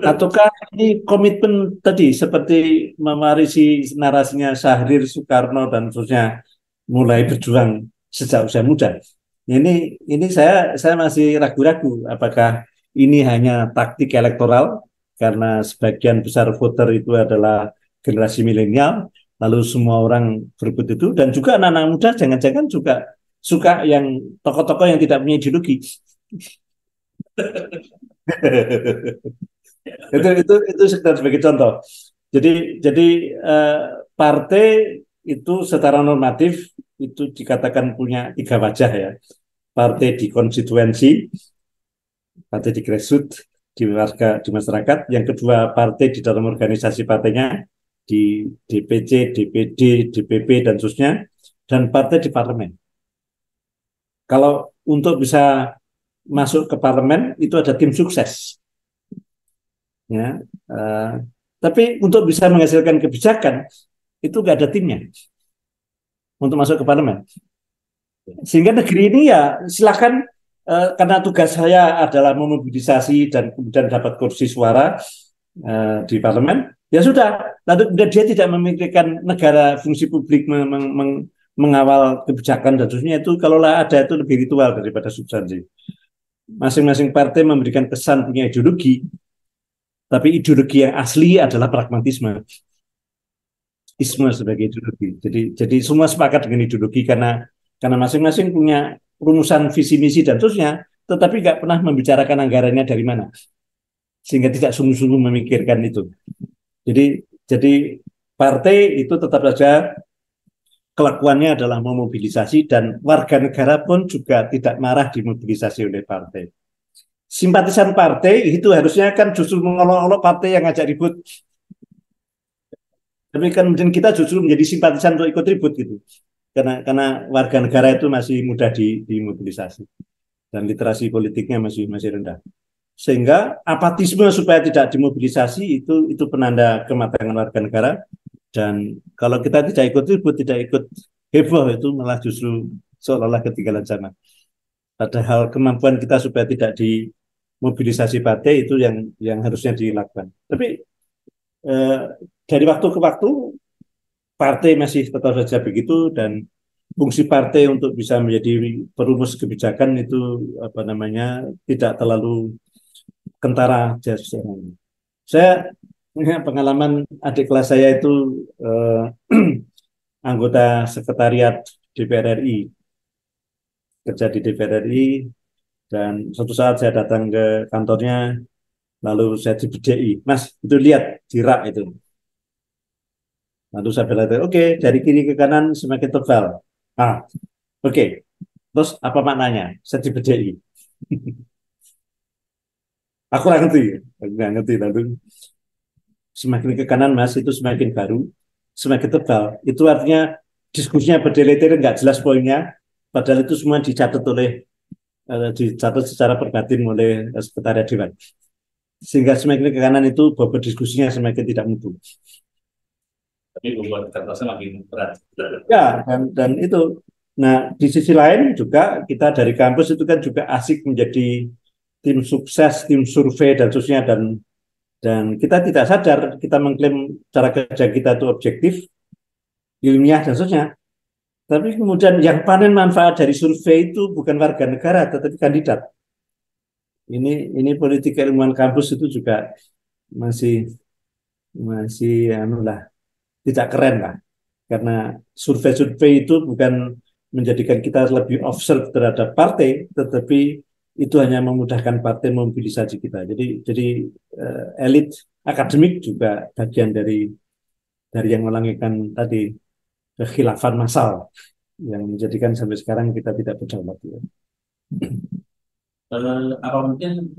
ataukah ini komitmen tadi seperti mewarisi narasinya Syahrir, Soekarno dan seterusnya mulai berjuang sejak usia muda. Ini saya masih ragu-ragu apakah ini hanya taktik elektoral karena sebagian besar voter itu adalah generasi milenial, lalu semua orang berebut itu, dan juga anak-anak muda jangan-jangan juga suka yang tokoh-tokoh yang tidak punya ideologi. Itu sekedar sebagai contoh. Jadi eh, partai itu secara normatif itu dikatakan punya tiga wajah ya. Partai di konstituensi, partai di grassroots, di warga, di masyarakat. Yang kedua, partai di dalam organisasi partainya, di DPC, DPD, DPP, dan seterusnya. Dan partai di parlemen. Kalau untuk bisa masuk ke parlemen, itu ada tim sukses. Ya, tapi untuk bisa menghasilkan kebijakan, itu nggak ada timnya untuk masuk ke parlemen. Sehingga negeri ini ya silakan karena tugas saya adalah memobilisasi dan kemudian dapat kursi suara di parlemen, ya sudah. Lalu kemudian dia tidak memikirkan negara, fungsi publik, mengawal kebijakan dan seterusnya. Itu kalau ada itu lebih ritual daripada substansi. Masing-masing partai memberikan kesan punya ideologi, tapi ideologi yang asli adalah pragmatisme, isme sebagai ideologi. Jadi semua sepakat dengan ideologi karena masing-masing punya rumusan visi misi dan seterusnya, tetapi nggak pernah membicarakan anggarannya dari mana, sehingga tidak sungguh-sungguh memikirkan itu. Jadi partai itu tetap saja kelakuannya adalah memobilisasi, dan warga negara pun juga tidak marah dimobilisasi oleh partai. Simpatisan partai itu harusnya kan justru mengolok-olok partai yang ngajak ribut. Tapi kan kita justru menjadi simpatisan untuk ikut ribut gitu. Karena warga negara itu masih mudah dimobilisasi dan literasi politiknya masih rendah. Sehingga apatisme supaya tidak dimobilisasi itu penanda kematangan warga negara. Dan kalau kita tidak ikut ribut, tidak ikut heboh, itu malah justru seolah-olah ketinggalan zaman. Padahal kemampuan kita supaya tidak dimobilisasi partai itu yang harusnya dilakukan. Tapi dari waktu ke waktu partai masih tetap saja begitu, dan fungsi partai untuk bisa menjadi perumus kebijakan itu apa namanya tidak terlalu kentara. Saya punya pengalaman, adik kelas saya itu anggota sekretariat DPR RI, kerja di DPR RI, dan suatu saat saya datang ke kantornya, lalu saya dibedai, Mas, itu lihat di rak itu. Lalu saya bilang, oke, dari kiri ke kanan semakin tebal. Ah, oke. Terus apa maknanya? Saya dibedai. Aku nggak ngerti. Lalu semakin ke kanan, Mas, itu semakin baru, semakin tebal. Itu artinya diskusinya berdele-dele, nggak jelas poinnya. Padahal itu semua dicatat secara perbatin oleh sekretariat dewan. Sehingga semakin ke kanan itu bobot diskusinya semakin tidak mutu. Tapi beban kertasnya makin berat. Ya, dan itu. Nah, di sisi lain juga kita dari kampus itu kan juga asik menjadi tim sukses, tim survei dan seterusnya, dan kita tidak sadar kita mengklaim cara kerja kita itu objektif, ilmiah dan seterusnya. Tapi kemudian yang panen manfaat dari survei itu bukan warga negara tetapi kandidat. Ini politik keilmuan kampus itu juga masih masih tidak keren lah, karena survei-survei itu bukan menjadikan kita lebih observe terhadap partai, tetapi itu hanya memudahkan partai memobilisasi kita. Jadi elit akademik juga bagian dari yang melangitkan tadi kekhilafan massal yang menjadikan sampai sekarang kita tidak berdaulat. Ya. Apa mungkin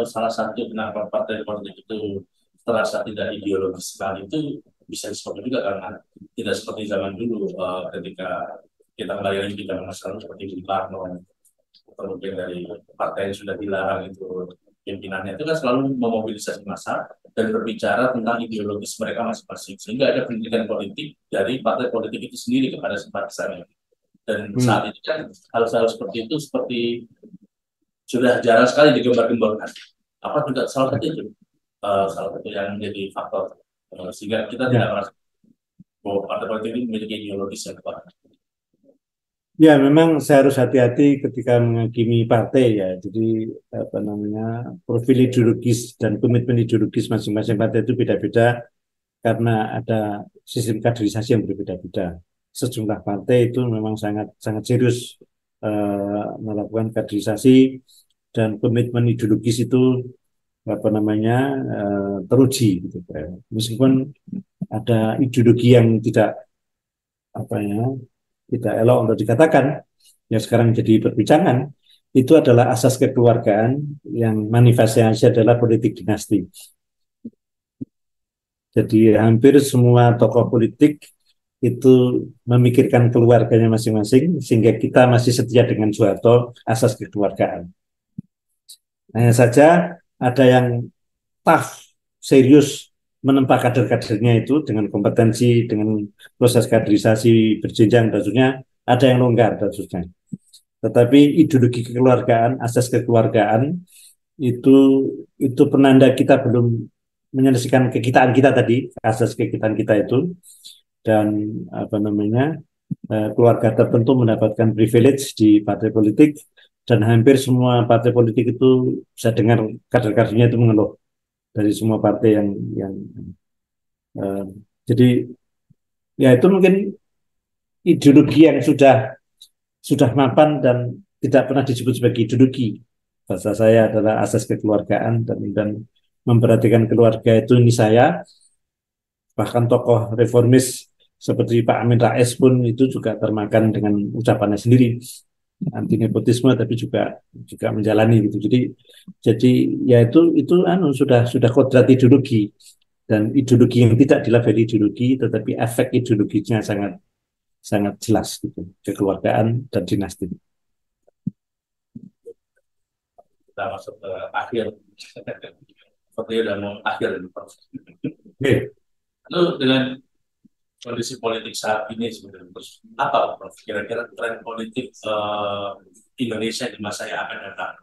salah satu kenapa partai politik itu terasa tidak ideologis sekali itu bisa disebabkan juga karena tidak seperti zaman dulu ketika kita melayani di zaman nasional seperti Bung Karno, atau mungkin dari partai yang sudah dilarang itu pimpinannya itu kan selalu memobilisasi massa dan berbicara tentang ideologis mereka masing-masing, sehingga ada pendidikan politik dari partai politik itu sendiri kepada simpatisannya. Dan Hmm. saat ini kan hal-hal seperti itu sudah jarang sekali digembar-gemborkan. Apa juga salah satu itu, salah satu yang menjadi faktor, sehingga kita tidak Ya. merasa bahwa partai politik ini memiliki ideologis yang kuat. Ya, memang saya harus hati-hati ketika menghakimi partai ya. Jadi apa namanya, profil ideologis dan komitmen ideologis masing-masing partai itu beda-beda karena ada sistem kaderisasi yang berbeda-beda. Sejumlah partai itu memang sangat sangat serius melakukan kaderisasi, dan komitmen ideologis itu apa namanya teruji gitu. Meskipun ada ideologi yang tidak apa ya, tidak elok untuk dikatakan, yang sekarang jadi perbincangan, itu adalah asas kekeluargaan yang manifestasi adalah politik dinasti. Jadi hampir semua tokoh politik itu memikirkan keluarganya masing-masing, sehingga kita masih setia dengan Soeharto, asas kekeluargaan. Hanya saja ada yang tough, serius menempa kader-kadernya itu dengan kompetensi, dengan proses kaderisasi berjenjang dan sebagainya, ada yang longgar dan sebagainya. Tetapi ideologi kekeluargaan, asas kekeluargaan itu itu penanda kita belum menyelesaikan kekitaan kita tadi, asas kekitaan kita itu, dan apa namanya keluarga tertentu mendapatkan privilege di partai politik, dan hampir semua partai politik itu saya dengar kader-kadernya itu mengeluh dari semua partai yang uh, jadi ya itu mungkin ideologi yang sudah mapan dan tidak pernah disebut sebagai ideologi. Bahasa saya adalah asas kekeluargaan, dan memperhatikan keluarga itu ini saya. Bahkan tokoh reformis seperti Pak Amin Rais pun itu juga termakan dengan ucapannya sendiri, anti nepotisme, tapi juga menjalani gitu. Jadi ya itu sudah kodrat ideologi, dan ideologi yang tidak dilabeli ideologi tetapi efek ideologinya sangat sangat jelas gitu, kekeluargaan dan dinasti. Kita masuk ke akhir, sepertinya udah mau akhir ini proses. Oke. Lalu dengan kondisi politik saat ini sebenarnya, terus apa Prof, kira-kira tren politik Indonesia di masa yang akan datang?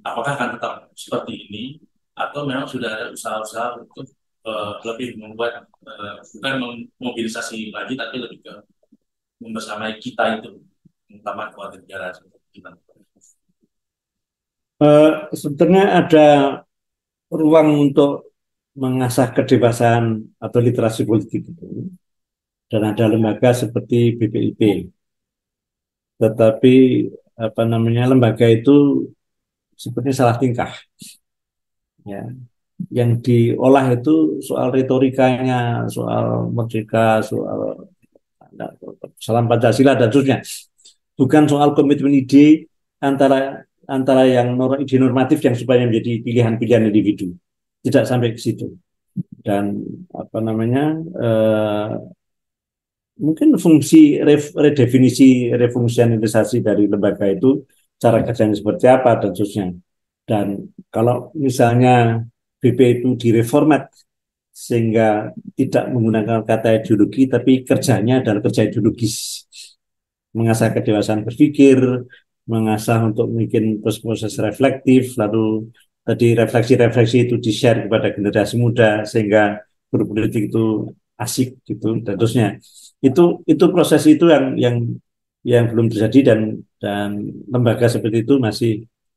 Apakah akan tetap seperti ini atau memang sudah ada usaha-usaha untuk lebih membuat bukan memobilisasi lagi tapi lebih ke membersamai kita itu, terutama keluarga negara seperti kita? Sebetulnya ada ruang untuk mengasah kedewasaan atau literasi politik itu, dan ada lembaga seperti BPIP. Tetapi apa namanya, lembaga itu sepertinya salah tingkah, ya. Yang diolah itu soal retorikanya, soal merdeka, salam Pancasila dan seterusnya, bukan soal komitmen ide antara antara yang ide normatif yang supaya menjadi pilihan-pilihan individu. Tidak sampai ke situ. Dan apa namanya mungkin fungsi redefinisi refungsionalisasi dari lembaga itu, cara kerjanya seperti apa dan seterusnya. Dan kalau misalnya BP itu direformat sehingga tidak menggunakan kata ideologi tapi kerjanya adalah kerja ideologis, mengasah kedewasaan berpikir, mengasah untuk bikin proses reflektif, lalu tadi refleksi-refleksi itu di-share kepada generasi muda sehingga berpolitik itu asik gitu dan terusnya. Itu proses itu yang belum terjadi, dan lembaga seperti itu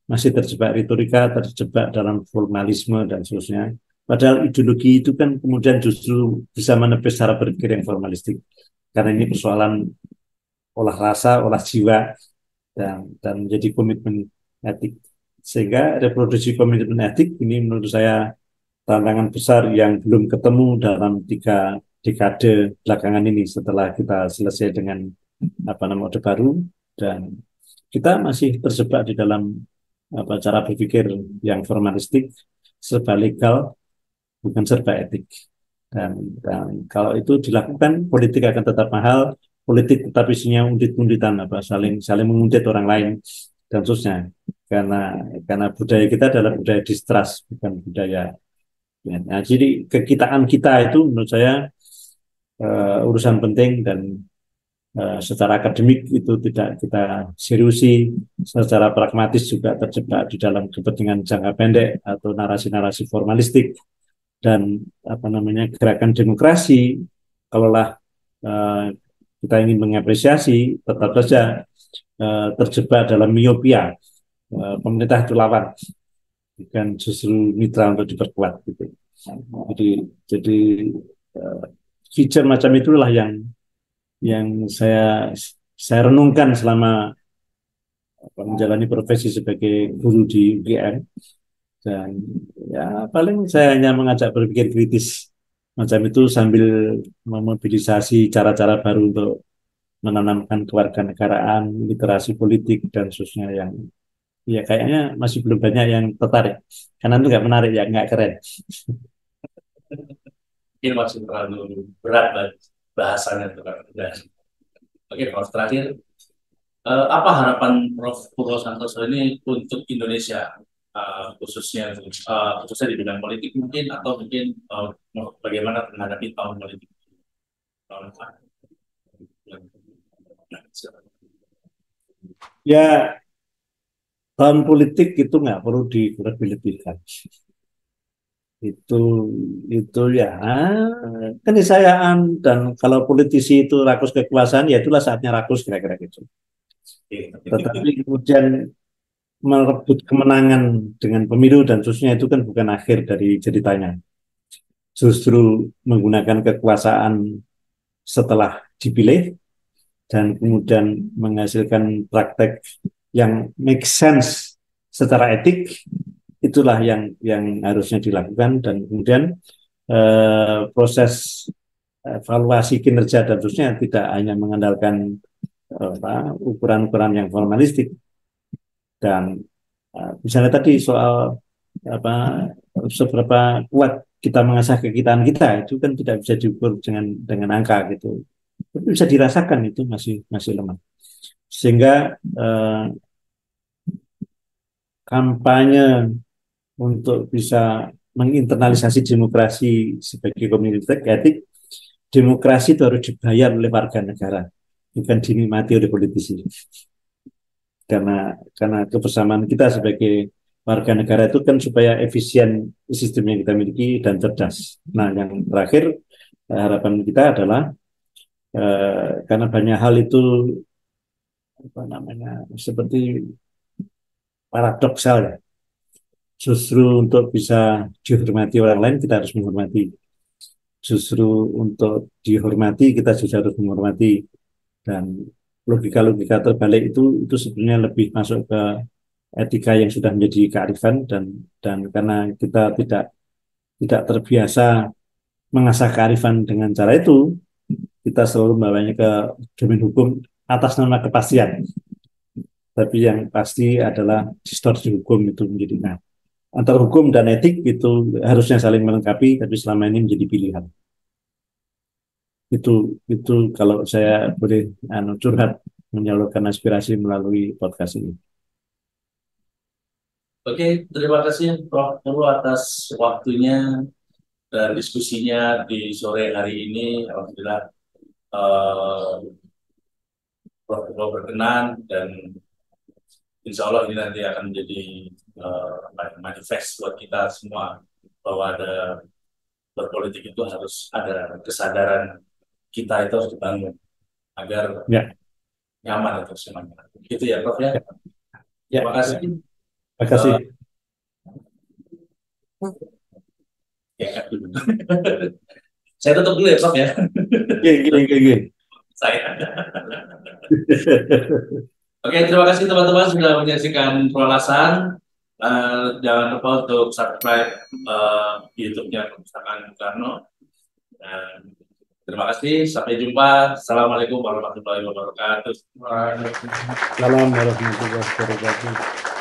masih terjebak retorika, terjebak dalam formalisme dan seterusnya. Padahal ideologi itu kan kemudian justru bisa menepis cara berpikir yang formalistik. Karena ini persoalan olah rasa, olah jiwa, dan menjadi komitmen etik. Sehingga reproduksi komitmen etik ini menurut saya tantangan besar yang belum ketemu dalam 3 dekade belakangan ini, setelah kita selesai dengan Orde Baru, dan kita masih terjebak di dalam cara berpikir yang formalistik, serba legal, bukan serba etik. Dan kalau itu dilakukan, politik akan tetap mahal, politik tetap isinya undit-unditan, saling saling menguntit orang lain dan seterusnya. karena budaya kita adalah budaya distrust, bukan budaya. Ya. Nah, jadi kekitaan kita itu menurut saya urusan penting, dan secara akademik itu tidak kita seriusi, secara pragmatis juga terjebak di dalam kepentingan jangka pendek atau narasi-narasi formalistik, dan apa namanya gerakan demokrasi. Kalaulah kita ingin mengapresiasi, tetap saja terjebak dalam miopia. Pemerintah itu lawan, bukan justru mitra untuk diperkuat gitu. Jadi feature macam itulah yang saya renungkan selama menjalani profesi sebagai guru di UGM, dan ya paling saya hanya mengajak berpikir kritis macam itu sambil memobilisasi cara-cara baru untuk menanamkan kewarganegaraan, literasi politik dan seterusnya, yang ya kayaknya masih belum banyak yang tertarik karena itu nggak menarik, ya nggak keren. Mungkin masih terlalu berat bahasannya itu kan. Oke, Prof. Terakhir, apa harapan Prof. Purwo Santoso ini untuk Indonesia, khususnya di bidang politik mungkin, atau mungkin bagaimana menghadapi tahun politik tahun depan? Ya, tahun politik itu nggak perlu dilebih-lebihkan. Itu ya keniscayaan, dan kalau politisi itu rakus kekuasaan, ya itulah saatnya rakus, kira-kira gitu. Tetapi kemudian merebut kemenangan dengan pemilu dan seterusnya itu kan bukan akhir dari ceritanya. Justru menggunakan kekuasaan setelah dipilih dan kemudian menghasilkan praktek yang make sense secara etik, itulah yang harusnya dilakukan. Dan kemudian proses evaluasi kinerja dan seterusnya tidak hanya mengandalkan ukuran-ukuran yang formalistik. Dan misalnya tadi soal apa, seberapa kuat kita mengasah kekitaan kita, itu kan tidak bisa diukur dengan angka gitu. Tapi bisa dirasakan itu masih lemah. Sehingga kampanye untuk bisa menginternalisasi demokrasi sebagai komunitas etik, demokrasi itu harus dibayar oleh warga negara, bukan dinikmati oleh politisi. Karena kebersamaan kita sebagai warga negara itu kan supaya efisien sistem yang kita miliki dan cerdas. Nah, yang terakhir harapan kita adalah karena banyak hal itu apa namanya seperti paradoksal ya. Justru untuk bisa dihormati orang lain kita harus menghormati. Justru untuk dihormati kita juga harus menghormati. Dan logika-logika terbalik itu sebenarnya lebih masuk ke etika yang sudah menjadi kearifan, dan karena kita tidak terbiasa mengasah kearifan dengan cara itu, kita selalu membawanya ke domain hukum atas nama kepastian. Tapi yang pasti adalah distorsi hukum itu menjadi. Nah, antara hukum dan etik itu harusnya saling melengkapi, tapi selama ini menjadi pilihan. Itu kalau saya boleh curhat, menyalurkan aspirasi melalui podcast ini. Oke, terima kasih Prof. Purwo atas waktunya dan diskusinya di sore hari ini. Alhamdulillah Prof. Purwo berkenan, dan insya Allah ini nanti akan menjadi manifest buat kita semua bahwa berpolitik itu harus ada kesadaran, kita itu harus dibangun agar nyaman untuk semuanya. Gitu ya, Prof. Ya. Terima kasih. Terima kasih. Saya tutup dulu ya, Prof. Ya. Saya. Oke, terima kasih teman-teman sudah menyaksikan Prolasan. Jangan lupa untuk subscribe YouTube-nya Perpustakaan Bung Karno. Terima kasih, sampai jumpa. Assalamualaikum warahmatullahi wabarakatuh. Waalaikumsalam warahmatullahi wabarakatuh.